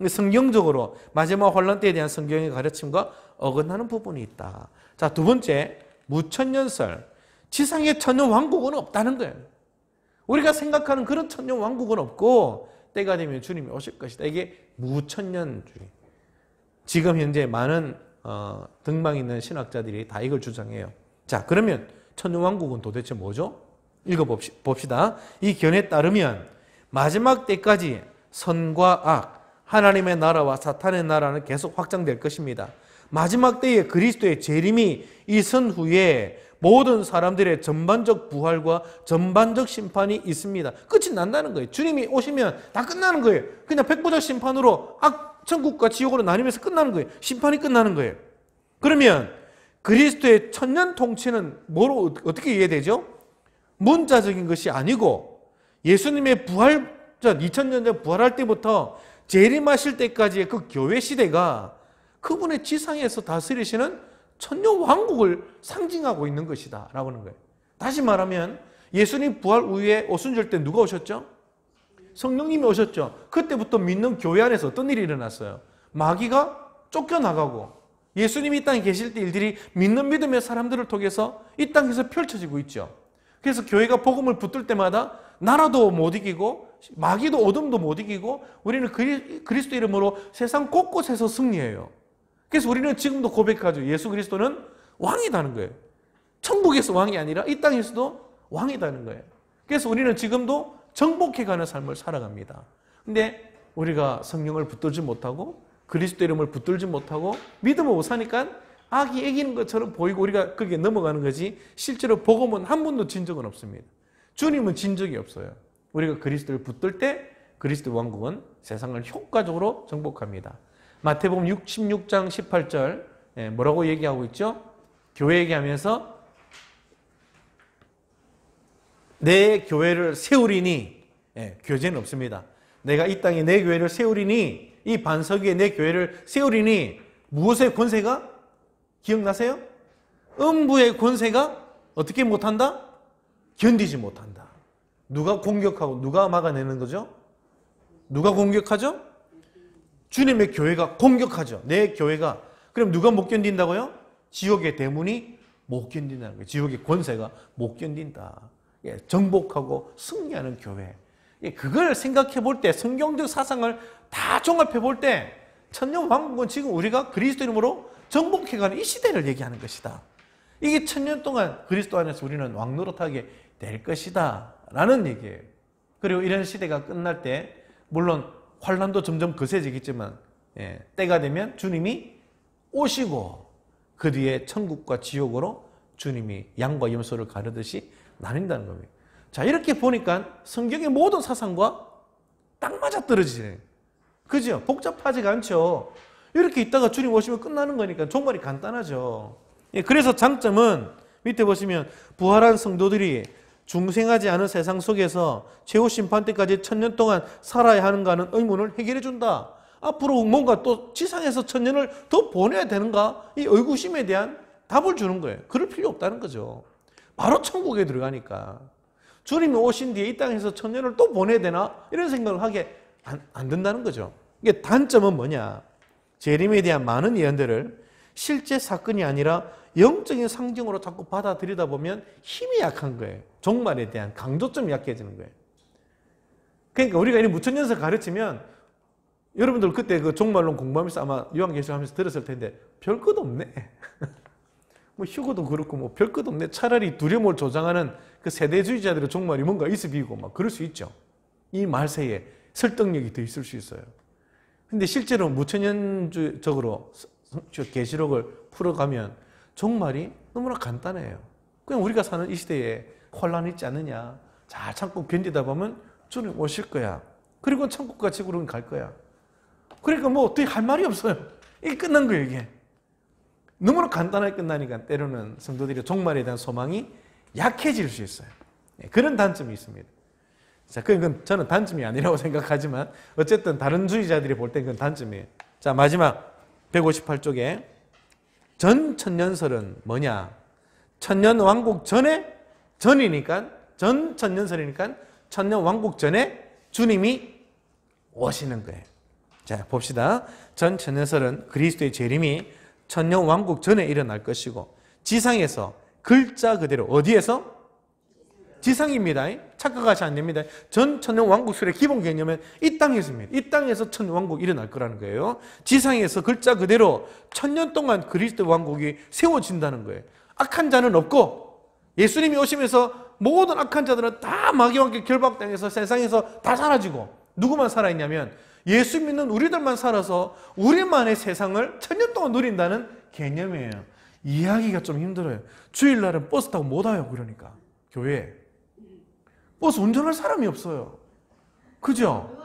성경적으로 마지막 혼란 때에 대한 성경의 가르침과 어긋나는 부분이 있다. 자, 두 번째, 무천년설. 지상에 천년 왕국은 없다는 거예요. 우리가 생각하는 그런 천년 왕국은 없고 때가 되면 주님이 오실 것이다. 이게 무천년주의. 지금 현재 많은 등망 있는 신학자들이 다 이걸 주장해요. 자, 그러면 천년 왕국은 도대체 뭐죠? 읽어봅시다. 이 견해에 따르면 마지막 때까지 선과 악, 하나님의 나라와 사탄의 나라는 계속 확장될 것입니다. 마지막 때에 그리스도의 재림이 있은 후에 모든 사람들의 전반적 부활과 전반적 심판이 있습니다. 끝이 난다는 거예요. 주님이 오시면 다 끝나는 거예요. 그냥 백보자 심판으로 천국과 지옥으로 나뉘면서 끝나는 거예요. 심판이 끝나는 거예요. 그러면 그리스도의 천년 통치는 뭐로 어떻게 이해되죠? 문자적인 것이 아니고 예수님의 부활 전 2000년 전 부활할 때부터 재림하실 때까지의 그 교회 시대가 그분의 지상에서 다스리시는 천년 왕국을 상징하고 있는 것이다 라고 하는 거예요. 다시 말하면 예수님 부활 후에 오순절 때 누가 오셨죠? 성령님이 오셨죠. 그때부터 믿는 교회 안에서 어떤 일이 일어났어요? 마귀가 쫓겨나가고 예수님이 이 땅에 계실 때 일들이 믿는 믿음의 사람들을 통해서 이 땅에서 펼쳐지고 있죠. 그래서 교회가 복음을 붙들 때마다 나라도 못 이기고 마귀도 어둠도 못 이기고 우리는 그리스도 이름으로 세상 곳곳에서 승리해요. 그래서 우리는 지금도 고백하죠. 예수 그리스도는 왕이다는 거예요. 천국에서 왕이 아니라 이 땅에서도 왕이다는 거예요. 그래서 우리는 지금도 정복해가는 삶을 살아갑니다. 근데 우리가 성령을 붙들지 못하고 그리스도 이름을 붙들지 못하고 믿음을 못 사니까 악이 이기는 것처럼 보이고 우리가 거기에 넘어가는 거지 실제로 복음은 한 번도 진 적은 없습니다. 주님은 진 적이 없어요. 우리가 그리스도를 붙들 때 그리스도 왕국은 세상을 효과적으로 정복합니다. 마태복음 16장 18절 뭐라고 얘기하고 있죠? 교회 얘기하면서 내 교회를 세우리니, 교제는 없습니다. 내가 이 땅에 내 교회를 세우리니, 이 반석 위에 내 교회를 세우리니, 무엇의 권세가? 기억나세요? 음부의 권세가 어떻게 못한다? 견디지 못한다. 누가 공격하고 누가 막아내는 거죠? 누가 공격하죠? 주님의 교회가 공격하죠. 내 교회가. 그럼 누가 못 견딘다고요? 지옥의 대문이 못 견딘다는 거예요. 지옥의 권세가 못 견딘다. 정복하고 승리하는 교회. 그걸 생각해 볼 때, 성경적 사상을 다 종합해 볼 때, 천년왕국은 지금 우리가 그리스도 이름으로 정복해가는 이 시대를 얘기하는 것이다. 이게 천년 동안 그리스도 안에서 우리는 왕노릇하게 될 것이다 라는 얘기예요. 그리고 이런 시대가 끝날 때 물론 환란도 점점 거세지겠지만 때가 되면 주님이 오시고 그 뒤에 천국과 지옥으로 주님이 양과 염소를 가르듯이 나뉜다는 겁니다. 자, 이렇게 보니까 성경의 모든 사상과 딱 맞아떨어지네요. 그죠? 복잡하지가 않죠. 이렇게 있다가 주님 오시면 끝나는 거니까 종말이 간단하죠. 그래서 장점은 밑에 보시면 부활한 성도들이 중생하지 않은 세상 속에서 최후 심판 때까지 천년 동안 살아야 하는가 하는 의문을 해결해 준다. 앞으로 뭔가 또 지상에서 천년을 더 보내야 되는가? 이 의구심에 대한 답을 주는 거예요. 그럴 필요 없다는 거죠. 바로 천국에 들어가니까. 주님이 오신 뒤에 이 땅에서 천년을 또 보내야 되나? 이런 생각을 하게 안 된다는 거죠. 이게 단점은 뭐냐? 재림에 대한 많은 예언들을 실제 사건이 아니라 영적인 상징으로 자꾸 받아들이다 보면 힘이 약한 거예요. 종말에 대한 강조점이 약해지는 거예요. 그러니까 우리가 이 무천년설 가르치면 여러분들 그때 그 종말론 공부하면서 아마 요한계시록 하면서 들었을 텐데 별 것 없네. 뭐 휴거도 그렇고 뭐 별 것 없네. 차라리 두려움을 조장하는 그 세대주의자들의 종말이 뭔가 있어 비고 막 그럴 수 있죠. 이 말세에 설득력이 더 있을 수 있어요. 근데 실제로 무천년적으로 계시록을 풀어가면 종말이 너무나 간단해요. 그냥 우리가 사는 이 시대에 혼란 있지 않느냐. 잘 참고 견디다 보면 주님 오실 거야. 그리고 천국과 지구로는 갈 거야. 그러니까 뭐 어떻게 할 말이 없어요. 이게 끝난 거예요, 이게. 너무나 간단하게 끝나니까 때로는 성도들이 종말에 대한 소망이 약해질 수 있어요. 그런 단점이 있습니다. 자, 그건 저는 단점이 아니라고 생각하지만 어쨌든 다른 주의자들이 볼 때 그건 단점이에요. 자, 마지막 158쪽에 전천년설은 뭐냐? 천년왕국 전이니까 전천년설이니까 천년왕국 전에 주님이 오시는 거예요. 자, 봅시다. 전천년설은 그리스도의 재림이 천년왕국 전에 일어날 것이고 지상에서 글자 그대로 어디에서? 지상입니다. 착각하시면 안 됩니다. 전천년왕국설의 기본 개념은 이 땅에서입니다. 이 땅에서 천년왕국이 일어날 거라는 거예요. 지상에서 글자 그대로 천년 동안 그리스도 왕국이 세워진다는 거예요. 악한 자는 없고 예수님이 오시면서 모든 악한 자들은 다 마귀와 함께 결박당해서 세상에서 다 사라지고 누구만 살아있냐면 예수 믿는 우리들만 살아서 우리만의 세상을 천년 동안 누린다는 개념이에요. 이해하기가 좀 힘들어요. 주일날은 버스 타고 못 와요. 그러니까 교회에. 버스 운전할 사람이 없어요. 그죠?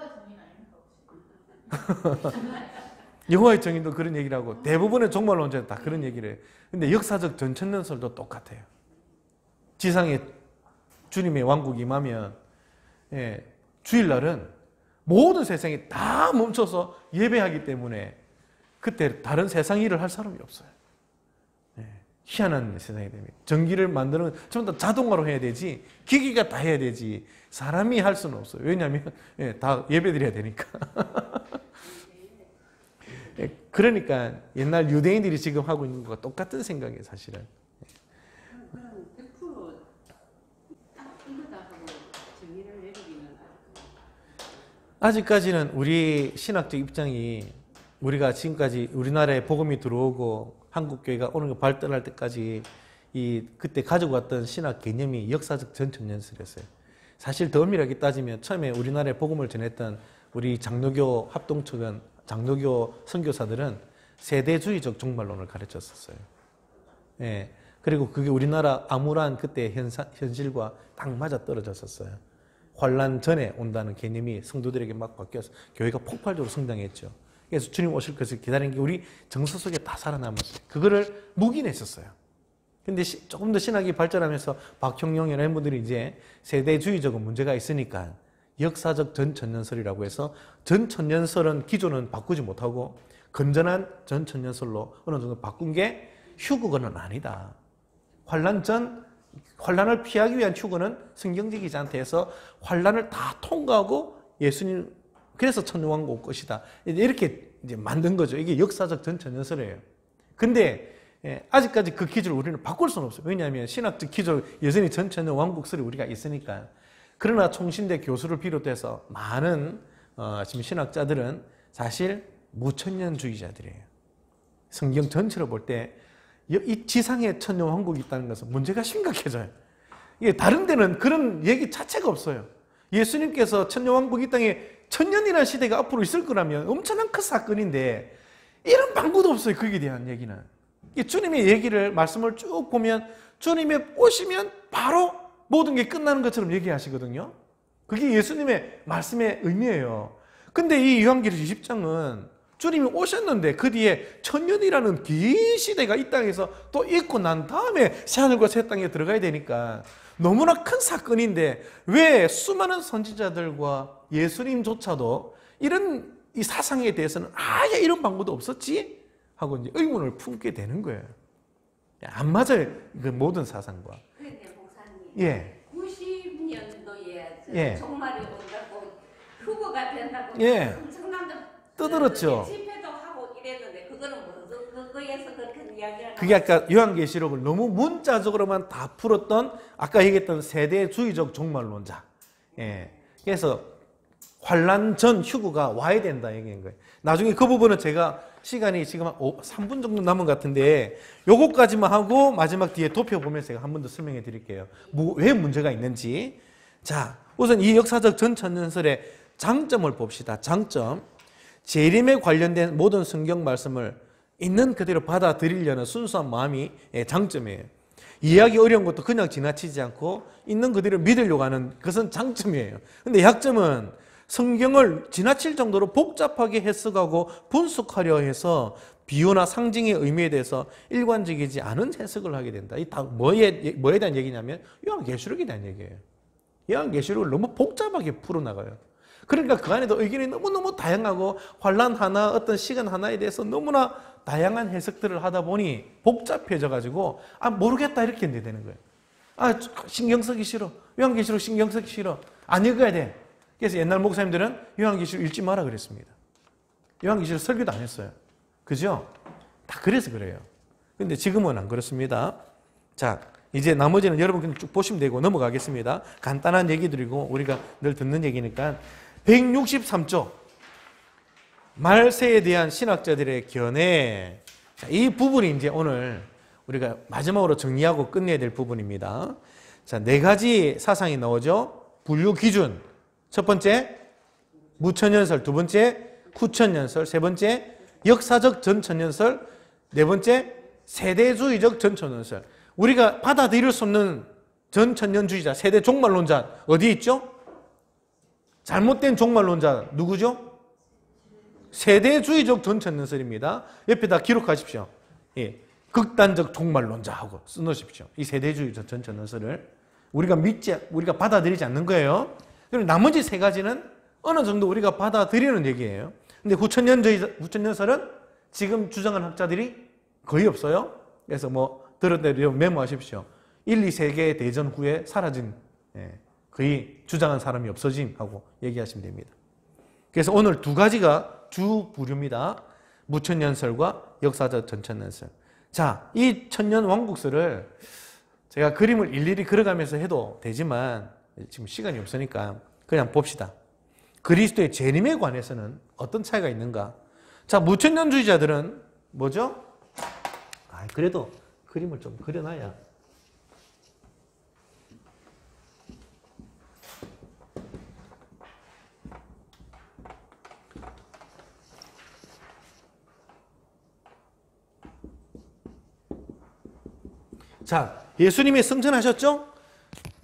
여호와의 증인도 그런 얘기를 하고 대부분의 종말론자는 다 그런 얘기를 해요. 근데 역사적 전천년설도 똑같아요. 지상에 주님의 왕국이 임하면 주일날은 모든 세상이 다 멈춰서 예배하기 때문에 그때 다른 세상 일을 할 사람이 없어요. 희한한 세상이 됩니다. 전기를 만드는 전부 다 자동화로 해야 되지 기기가 다 해야 되지 사람이 할 수는 없어요. 왜냐하면 다 예배드려야 되니까. 그러니까 옛날 유대인들이 지금 하고 있는 것과 똑같은 생각이에요. 사실은. 그럼 100%딱 이거다 하고 정의를 내리기는 아직까지는 우리 신학적 입장이 우리가 지금까지 우리나라에 복음이 들어오고 한국교회가 오는 거 발달할 때까지 그때 가지고 왔던 신학 개념이 역사적 전천년설이었어요. 사실 더 엄밀하게 따지면 처음에 우리나라에 복음을 전했던 우리 장로교 합동측은 장로교 선교사들은 세대주의적 종말론을 가르쳤었어요. 그리고 그게 우리나라 암울한 그때 현실과 딱 맞아 떨어졌었어요. 환란 전에 온다는 개념이 성도들에게 막 바뀌어서 교회가 폭발적으로 성장했죠. 그래서 주님 오실 것을 기다리는 게 우리 정서 속에 다 살아남았어요. 그거를 묵인했었어요. 근데 조금 더 신학이 발전하면서 박형용 이런 분들이 이제 세대주의적인 문제가 있으니까 역사적 전천년설이라고 해서 전천년설은 기존은 바꾸지 못하고 건전한 전천년설로 어느 정도 바꾼 게 휴거는 아니다. 환란을 피하기 위한 휴거는 성경적이지 않다 해서 환란을 다 통과하고 예수님 그래서 천년왕국 올 것이다. 이렇게 이제 만든 거죠. 이게 역사적 전천년설이에요. 근데 아직까지 그 기조를 우리는 바꿀 수는 없어요. 왜냐하면 신학적 기조 여전히 전천년왕국설이 우리가 있으니까. 그러나 총신대 교수를 비롯해서 많은 지금 신학자들은 사실 무천년주의자들이에요. 성경 전체로 볼 때 이 지상에 천년왕국이 있다는 것은 문제가 심각해져요. 이게 다른 데는 그런 얘기 자체가 없어요. 예수님께서 천년왕국이 이 땅에 천년이라는 시대가 앞으로 있을 거라면 엄청난 큰 사건인데 이런 방구도 없어요. 거기에 대한 얘기는. 주님의 얘기를 말씀을 쭉 보면 주님이 오시면 바로 모든 게 끝나는 것처럼 얘기하시거든요. 그게 예수님의 말씀의 의미예요. 근데 이 요한계시록 20장은 주님이 오셨는데 그 뒤에 천년이라는 긴 시대가 이 땅에서 또 있고 난 다음에 새하늘과 새 땅에 들어가야 되니까 너무나 큰 사건인데 왜 수많은 선지자들과 예수님조차도 이런 이 사상에 대해서는 아예 이런 방법도 없었지? 하고 이제 의문을 품게 되는 거예요. 안 맞아요. 그 모든 사상과. 그런데 목사님, 예. 90년도에 예. 종말이 온다고 휴거가 된다고 예. 엄청난 떠들었죠. 집회도 하고 이랬는데 그거는 그거에서 그렇게 이야기를 그게 아까 요한계시록을 너무 문자적으로만 다 풀었던 아까 얘기했던 세대주의적 종말론자. 예. 그래서 환란 전 휴거가 와야 된다 얘기한 거예요. 나중에 그 부분은 제가 시간이 지금 한 3분 정도 남은 것 같은데 요거까지만 하고 마지막 뒤에 도표 보면서 제가 한 번 더 설명해 드릴게요. 왜 문제가 있는지. 자, 우선 이 역사적 전천년설의 장점을 봅시다. 장점. 재림에 관련된 모든 성경 말씀을 있는 그대로 받아들이려는 순수한 마음이 장점이에요. 이해하기 어려운 것도 그냥 지나치지 않고 있는 그대로 믿으려고 하는 그것은 장점이에요. 근데 약점은 성경을 지나칠 정도로 복잡하게 해석하고 분석하려 해서 비유나 상징의 의미에 대해서 일관적이지 않은 해석을 하게 된다. 이 다 뭐에 대한 얘기냐면 요한계시록에 대한 얘기예요. 요한계시록을 너무 복잡하게 풀어나가요. 그러니까 그 안에도 의견이 너무너무 다양하고 환란 하나, 어떤 시간 하나에 대해서 너무나 다양한 해석들을 하다 보니 복잡해져가지고 모르겠다 이렇게 되는 거예요. 신경 쓰기 싫어. 요한계시록 신경 쓰기 싫어. 안 읽어야 돼. 그래서 옛날 목사님들은 요한계시록 읽지 마라 그랬습니다. 요한계시록 설교도 안 했어요. 그죠? 다 그래서 그래요. 근데 지금은 안 그렇습니다. 자, 이제 나머지는 여러분 그냥 쭉 보시면 되고 넘어가겠습니다. 간단한 얘기들이고 우리가 늘 듣는 얘기니까 163조 말세에 대한 신학자들의 견해. 자, 이 부분이 이제 오늘 우리가 마지막으로 정리하고 끝내야 될 부분입니다. 자, 4가지 사상이 나오죠. 분류 기준. 첫 번째, 무천년설. 두 번째, 후천년설. 세 번째, 역사적 전천년설. 네 번째, 세대주의적 전천년설. 우리가 받아들일 수 없는 전천년주의자, 세대 종말론자 어디 있죠? 잘못된 종말론자 누구죠? 세대주의적 전천년설입니다. 옆에다 기록하십시오. 예, 극단적 종말론자하고 써놓으십시오. 이 세대주의적 전천년설을 우리가 받아들이지 않는 거예요. 그리고 나머지 3가지는 어느 정도 우리가 받아들이는 얘기예요. 근데 후천년설은 지금 주장하는 학자들이 거의 없어요. 그래서 들었대로 메모하십시오. 1, 2세계 대전 후에 사라진, 거의 주장한 사람이 없어짐 하고 얘기하시면 됩니다. 그래서 오늘 2가지가 주 부류입니다. 무천년설과 역사적 전천년설. 자, 이 천년왕국설을 제가 그림을 일일이 그려가면서 해도 되지만 지금 시간이 없으니까 그냥 봅시다. 그리스도의 재림에 관해서는 어떤 차이가 있는가? 자, 무천년주의자들은 뭐죠? 그래도 그림을 좀 그려놔야. 자, 예수님이 승천하셨죠?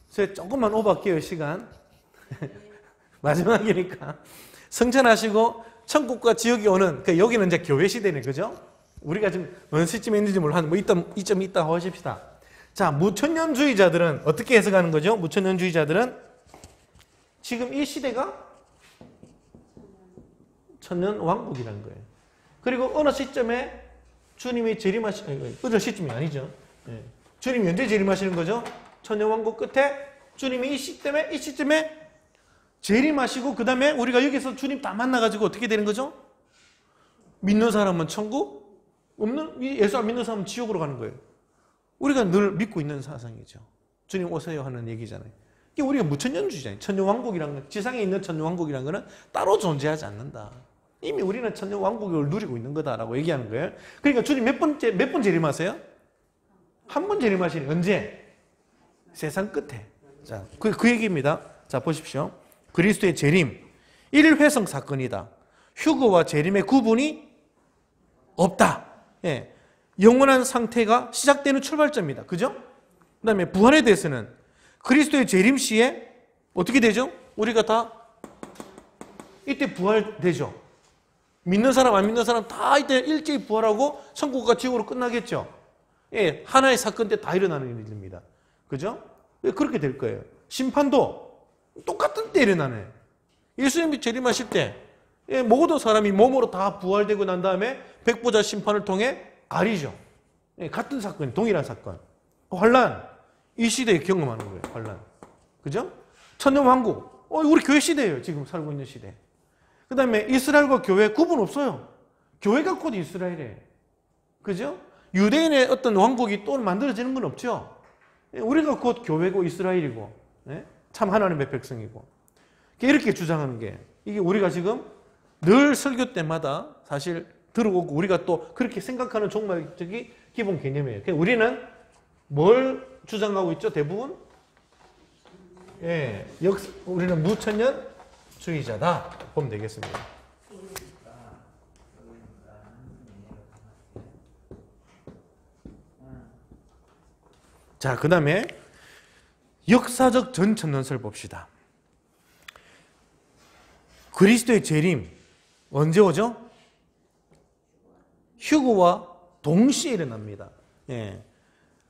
제가 조금만 오버할게요, 시간. 마지막이니까. 승천하시고 천국과 지옥이 오는, 그 여기는 이제 교회 시대네, 그죠? 우리가 지금 어느 시점에 있는지 몰라도 뭐 이점 있다 하십시다. 자, 무천년주의자들은 어떻게 해석하는 거죠? 무천년주의자들은 지금 이 시대가 천년 왕국이라는 거예요. 그리고 어느 시점에 주님이 재림하시는, 어느 시점이 아니죠. 예. 주님이 언제 재림하시는 거죠? 천년 왕국 끝에 주님이 이 시점에 재림하시고, 그 다음에 우리가 여기서 주님 다 만나가지고 어떻게 되는 거죠? 믿는 사람은 천국, 예수 안 믿는 사람은 지옥으로 가는 거예요. 우리가 늘 믿고 있는 사상이죠. 주님 오세요 하는 얘기잖아요. 이게 우리가 무천년주의잖아요. 천년왕국이라는 건, 지상에 있는 천년왕국이라는 거는 따로 존재하지 않는다. 이미 우리는 천년왕국을 누리고 있는 거다라고 얘기하는 거예요. 그러니까 주님 몇 번 재림하세요? 한 번 재림하시니 언제? 세상 끝에. 자, 그 얘기입니다. 자, 보십시오. 그리스도의 재림, 일회성 사건이다. 휴거와 재림의 구분이 없다. 예. 영원한 상태가 시작되는 출발점입니다. 그죠? 그 다음에 부활에 대해서는 그리스도의 재림 시에 어떻게 되죠? 우리가 다 이때 부활되죠. 믿는 사람 안 믿는 사람 다 이때 일제히 부활하고 천국과 지옥으로 끝나겠죠. 예, 하나의 사건 때 다 일어나는 일입니다. 그죠? 그렇게 될 거예요. 심판도 똑같은 때 일어나네. 예수님이 재림하실 때 모든 사람이 몸으로 다 부활되고 난 다음에 백보자 심판을 통해 가리죠. 같은 사건, 동일한 사건. 환란, 이 시대에 경험하는 거예요. 환란. 그죠? 천년왕국, 우리 교회 시대예요. 지금 살고 있는 시대. 그 다음에 이스라엘과 교회 구분 없어요. 교회가 곧 이스라엘이에요. 그죠? 유대인의 어떤 왕국이 또 만들어지는 건 없죠. 우리가 곧 교회고 이스라엘이고, 참 하나님의 백성이고. 이렇게 주장하는 게, 이게 우리가 지금 늘 설교 때마다 사실 들어오고 우리가 또 그렇게 생각하는 종말적인 기본 개념이에요. 우리는 뭘 주장하고 있죠? 대부분? 예, 우리는 무천년주의자다. 보면 되겠습니다. 자, 그 다음에 역사적 전천년설 봅시다. 그리스도의 재림 언제 오죠? 휴거와 동시에 일어납니다. 예.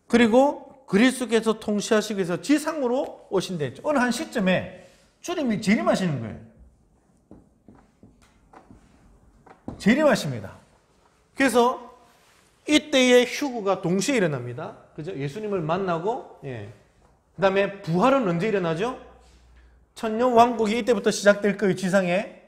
그리고 그리스도께서 통치하시기 위해서 지상으로 오신대. 어느 한 시점에 주님이 재림하시는 거예요. 재림하십니다. 그래서 이때의 휴거가 동시에 일어납니다. 그죠? 예수님을 만나고, 예. 그 다음에 부활은 언제 일어나죠? 천년 왕국이 이때부터 시작될 거예요, 지상에.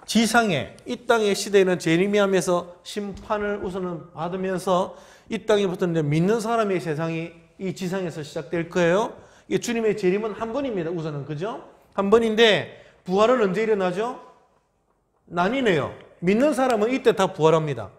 지상에, 이 땅의 시대에는 재림하면서 심판을 우선은 받으면서 이 땅에부터 믿는 사람의 세상이 이 지상에서 시작될 거예요. 이게 주님의 재림은 한 번입니다, 우선은. 그죠? 한 번인데, 부활은 언제 일어나죠? 나뉘네요. 믿는 사람은 이때 다 부활합니다.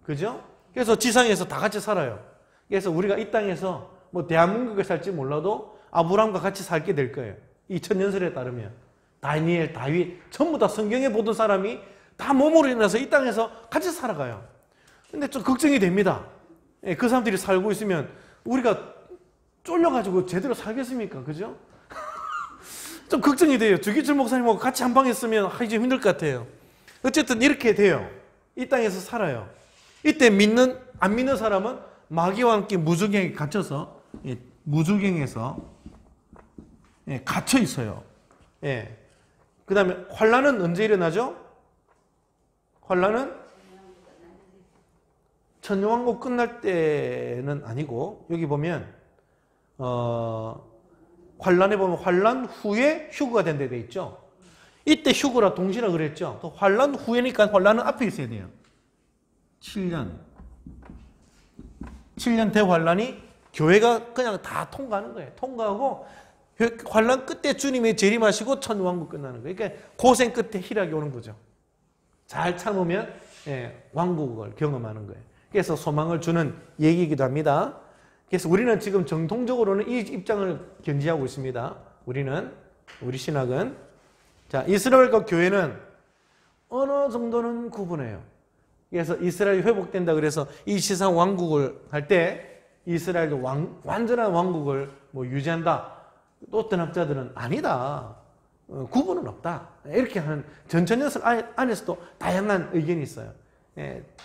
그죠? 그래서 지상에서 다 같이 살아요. 그래서 우리가 이 땅에서 뭐 대한민국에 살지 몰라도 아브라함과 같이 살게 될 거예요. 이 천년설에 따르면. 다니엘, 다윗, 전부 다 성경에 보던 사람이 다 몸으로 일어나서 이 땅에서 같이 살아가요. 근데 좀 걱정이 됩니다. 그 사람들이 살고 있으면 우리가 쫄려가지고 제대로 살겠습니까? 그죠? 좀 걱정이 돼요. 주기철 목사님하고 같이 한 방에 있으면 이제 힘들 것 같아요. 어쨌든 이렇게 돼요. 이 땅에서 살아요. 이때 안 믿는 사람은 마귀와 함께 무저갱에 갇혀서, 무저갱에서 갇혀 있어요. 예. 그 다음에 환란은 언제 일어나죠? 환란은 천년왕국 끝날 때는 아니고, 여기 보면 환란에 보면 환란 후에 휴거가 된 데 돼 있죠. 이때 휴거라 동시라 그랬죠. 또 환란 후에니까 환란은 앞에 있어야 돼요. 7년 대환란이 교회가 그냥 다 통과하는 거예요. 통과하고 환란 끝에 주님이 재림하시고 천왕국 끝나는 거예요. 그러니까 고생 끝에 희락이 오는 거죠. 잘 참으면 왕국을 경험하는 거예요. 그래서 소망을 주는 얘기이기도 합니다. 그래서 우리는 지금 정통적으로는 이 입장을 견지하고 있습니다. 우리 신학은. 자, 이스라엘과 교회는 어느 정도는 구분해요. 그래서 이스라엘이 회복된다 그래서 이 지상 왕국을 할 때 이스라엘도 완전한 왕국을 유지한다. 또 어떤 학자들은 아니다. 구분은 없다. 이렇게 하는 전천연설 안에서도 다양한 의견이 있어요.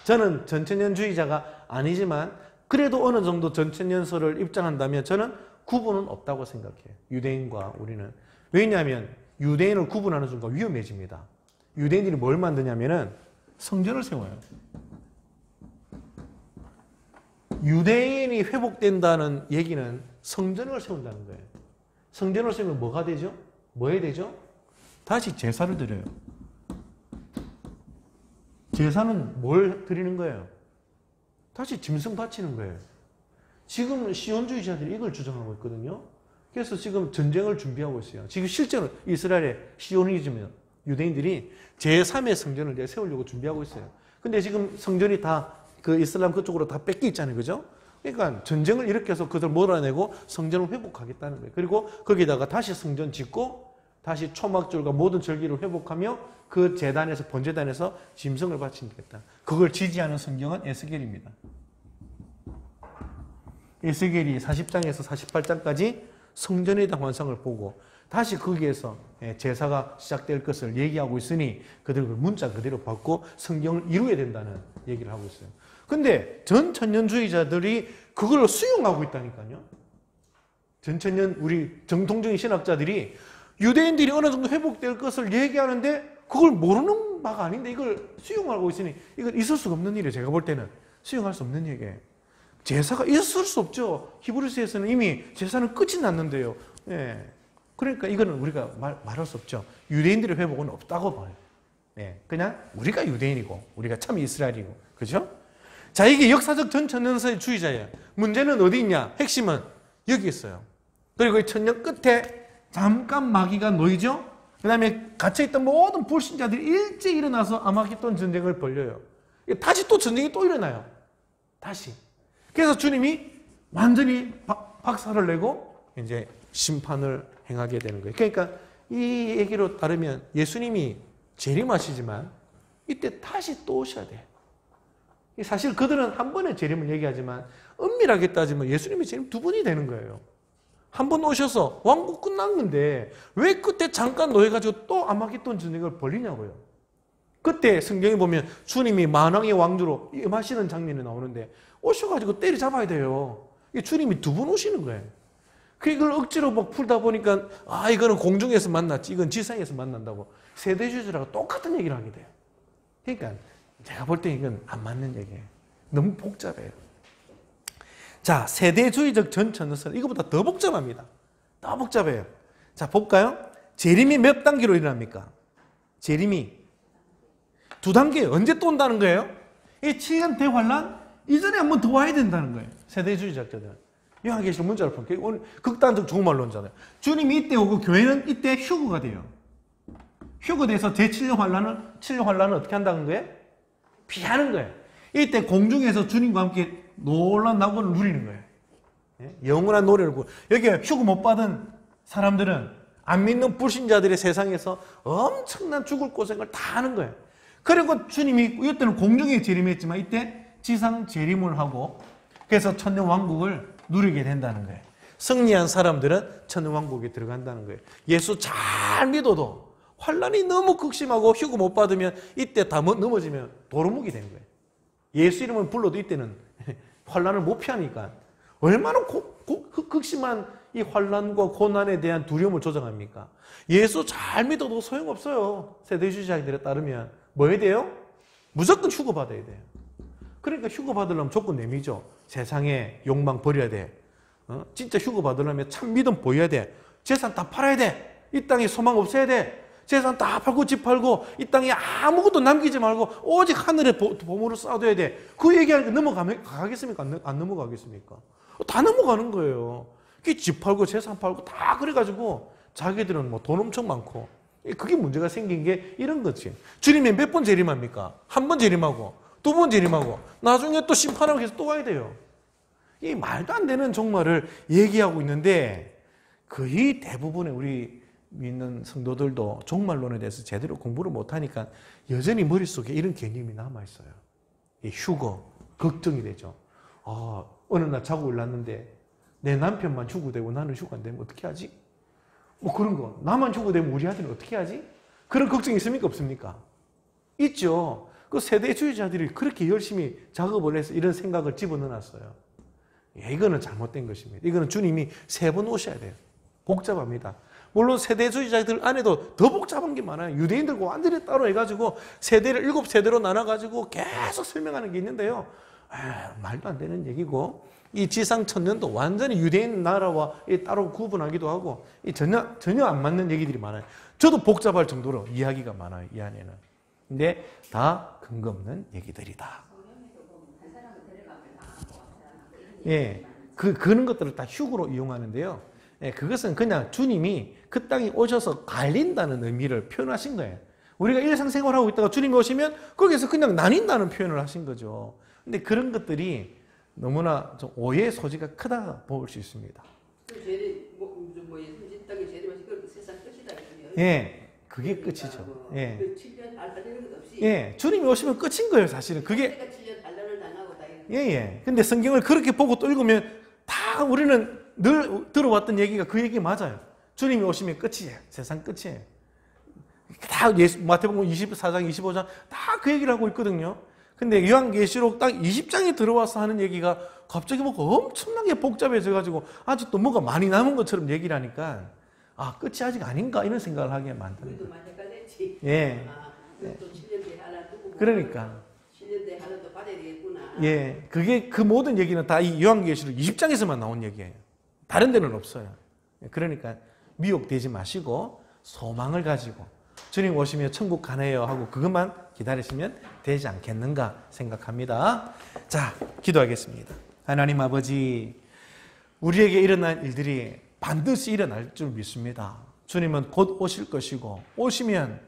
저는 전천연주의자가 아니지만 그래도 어느 정도 전천연설을 입장한다면 저는 구분은 없다고 생각해요. 유대인과 우리는. 왜냐하면 유대인을 구분하는 순간 위험해집니다. 유대인들이 뭘 만드냐면은 성전을 세워요. 유대인이 회복된다는 얘기는 성전을 세운다는 거예요. 성전을 세우면 뭐가 되죠? 뭐 해야 되죠? 다시 제사를 드려요. 제사는 뭘 드리는 거예요? 다시 짐승 바치는 거예요. 지금 시온주의자들이 이걸 주장하고 있거든요. 그래서 지금 전쟁을 준비하고 있어요. 지금 실제로 이스라엘의 시오니즘 유대인들이 제3의 성전을 세우려고 준비하고 있어요. 근데 지금 성전이 다 그 이슬람 그쪽으로 다 뺏기 있잖아요. 그죠? 그러니까 전쟁을 일으켜서 그들 몰아내고 성전을 회복하겠다는 거예요. 그리고 거기다가 다시 성전 짓고 다시 초막절과 모든 절기를 회복하며 그 제단에서 번제단에서 짐승을 바치겠다. 그걸 지지하는 성경은 에스겔입니다. 에스겔이 40장에서 48장까지 성전에 대한 환상을 보고 다시 거기에서 제사가 시작될 것을 얘기하고 있으니 그들을 문자 그대로 받고 성경을 이루어야 된다는 얘기를 하고 있어요. 근데 전천년주의자들이 그걸 수용하고 있다니까요. 전천년 우리 정통적인 신학자들이 유대인들이 어느 정도 회복될 것을 얘기하는데 그걸 모르는 바가 아닌데 이걸 수용하고 있으니 이건 있을 수가 없는 일이에요. 제가 볼 때는 수용할 수 없는 얘기예요. 제사가 있을 수 없죠. 히브리서에서는 이미 제사는 끝이 났는데요. 예. 그러니까 이거는 우리가 말할 수 없죠. 유대인들의 회복은 없다고 봐요. 예. 그냥 우리가 유대인이고 우리가 참 이스라엘이고 그죠? 자, 이게 역사적 전천년서의 주의자예요. 문제는 어디 있냐? 핵심은 여기 있어요. 그리고 이 천년 끝에 잠깐 마귀가 놓이죠. 그 다음에 갇혀있던 모든 불신자들이 일찍 일어나서 아마겟돈 전쟁을 벌려요. 다시 또 전쟁이 또 일어나요. 다시. 그래서 주님이 완전히 박살을 내고 이제 심판을 행하게 되는 거예요. 그러니까 이 얘기로 따르면 예수님이 재림하시지만 이때 다시 또 오셔야 돼요. 사실 그들은 한 번의 재림을 얘기하지만 엄밀하게 따지면 예수님의 재림 두 번이 되는 거예요. 한 번 오셔서 왕국 끝난 건데 왜 그때 잠깐 놓여가지고 또 아마겟돈 전쟁을 벌리냐고요. 그때 성경에 보면 주님이 만왕의 왕주로 임하시는 장면이 나오는데 오셔가지고 때려잡아야 돼요. 주님이 두 번 오시는 거예요. 그걸 억지로 막 풀다 보니까 아 이거는 공중에서 만났지 이건 지상에서 만난다고 세대주의자랑 똑같은 얘기를 하게 돼요. 그러니까 제가 볼 때 이건 안 맞는 얘기예요. 너무 복잡해요. 자, 세대주의적 전천연설 이거보다 더 복잡합니다. 더 복잡해요. 자, 볼까요? 재림이 몇 단계로 일어납니까? 재림이 2단계. 언제 또 온다는 거예요? 이 7년 대환란 이전에 한 번 더 와야 된다는 거예요. 세대주의자들은. 요한계시록 문자를 보면 오늘 극단적 종말론자잖아요. 주님이 이때 오고 교회는 이때 휴거가 돼요. 휴거돼서 제7년 환란을 어떻게 한다는 거예요? 피하는 거예요. 이때 공중에서 주님과 함께 놀란 낙원을 누리는 거예요. 영원한 노래를 부르고 여기에 휴거 못 받은 사람들은 안 믿는 불신자들의 세상에서 엄청난 죽을 고생을 다 하는 거예요. 그리고 주님이 이때는 공중에 재림했지만 이때 지상 재림을 하고 그래서 천년왕국을 누리게 된다는 거예요. 승리한 사람들은 천년왕국에 들어간다는 거예요. 예수 잘 믿어도 환란이 너무 극심하고 휴거 못 받으면 이때 다 넘어지면 도루묵이 된 거예요. 예수 이름을 불러도 이때는 환란을 못 피하니까 얼마나 극심한 이 환란과 고난에 대한 두려움을 조장합니까? 예수 잘 믿어도 소용없어요. 세대주의자들에 따르면 뭐 해야 돼요? 무조건 휴거 받아야 돼요. 그러니까 휴거 받으려면 조건 내미죠. 세상에 욕망 버려야 돼. 진짜 휴거 받으려면 참 믿음 보여야 돼. 재산 다 팔아야 돼. 이 땅에 소망 없어야 돼. 재산 다 팔고 집 팔고 이 땅에 아무것도 남기지 말고 오직 하늘에 보물을 쌓아둬야 돼. 그 얘기하니까 넘어가겠습니까? 안 넘어가겠습니까? 다 넘어가는 거예요. 집 팔고 재산 팔고 다 그래가지고 자기들은 뭐 돈 엄청 많고 그게 문제가 생긴 게 이런 거지. 주님이 몇 번 재림합니까? 한 번 재림하고 2번 재림하고 나중에 또 심판하고 해서 또 가야 돼요. 이 말도 안 되는 종말을 얘기하고 있는데 거의 대부분의 우리 믿는 성도들도 종말론에 대해서 제대로 공부를 못하니까 여전히 머릿속에 이런 개념이 남아있어요. 이 휴거, 걱정이 되죠. 어느 날 자고 일어났는데 내 남편만 휴거되고 나는 휴가 안 되면 어떻게 하지? 뭐 그런 거. 나만 죽고 되면 우리 아들은 어떻게 하지? 그런 걱정이 있습니까? 없습니까? 있죠. 그 세대주의자들이 그렇게 열심히 작업을 해서 이런 생각을 집어넣어놨어요. 예, 이거는 잘못된 것입니다. 이거는 주님이 3번 오셔야 돼요. 복잡합니다. 물론 세대주의자들 안에도 더 복잡한 게 많아요. 유대인들과 완전히 따로 해가지고 세대를 7세대로 나눠가지고 계속 설명하는 게 있는데요. 말도 안 되는 얘기고, 이 지상천년도 완전히 유대인 나라와 따로 구분하기도 하고, 전혀 안 맞는 얘기들이 많아요. 저도 복잡할 정도로 이야기가 많아요, 이 안에는. 근데 다 근거 없는 얘기들이다. 예, 그런 것들을 다 휴거로 이용하는데요. 예, 그것은 그냥 주님이 그 땅에 오셔서 갈린다는 의미를 표현하신 거예요. 우리가 일상생활하고 있다가 주님이 오시면 거기서 그냥 나뉜다는 표현을 하신 거죠. 근데 그런 것들이 너무나 좀 오해의 소지가 크다 볼 수 있습니다. 예수님 땅에 재림하신 그 세상 끝이다. 예, 그게 끝이죠. 예, 7년 달라는 것 없이. 예, 주님이 오시면 끝인 거예요, 사실은. 그게 7년 단란을 당하고 다. 예. 근데 성경을 그렇게 보고 또 읽으면 다 우리는 늘 들어왔던 얘기가 그 얘기 맞아요. 주님이 오시면 끝이에요. 세상 끝이에요. 다 마태복음 24장, 25장 다 그 얘기를 하고 있거든요. 근데 요한계시록 딱 20장에 들어와서 하는 얘기가 갑자기 뭐가 엄청나게 복잡해져가지고 아직도 뭐가 많이 남은 것처럼 얘기를 하니까 끝이 아직 아닌가 이런 생각을 하게 만듭니다. 우리도 많이 헷갈렸지. 예. 또 7년 뒤에 하나 두고. 그러니까. 7년 뒤에 하나 또 받아야 되겠구나. 예. 그게 그 모든 얘기는 다 이 요한계시록 20장에서만 나온 얘기예요. 다른 데는 없어요. 그러니까 미혹되지 마시고 소망을 가지고 주님 오시면 천국 가네요 하고 그것만 기다리시면 되지 않겠는가 생각합니다. 자, 기도하겠습니다. 하나님 아버지, 우리에게 일어날 일들이 반드시 일어날 줄 믿습니다. 주님은 곧 오실 것이고 오시면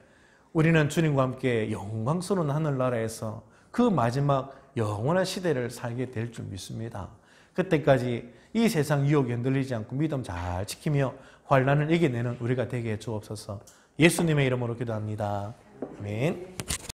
우리는 주님과 함께 영광스러운 하늘나라에서 그 마지막 영원한 시대를 살게 될 줄 믿습니다. 그때까지 이 세상 유혹에 흔들리지 않고 믿음 잘 지키며 환난을 이겨내는 우리가 되게 해 주옵소서. 예수님의 이름으로 기도합니다. 아멘.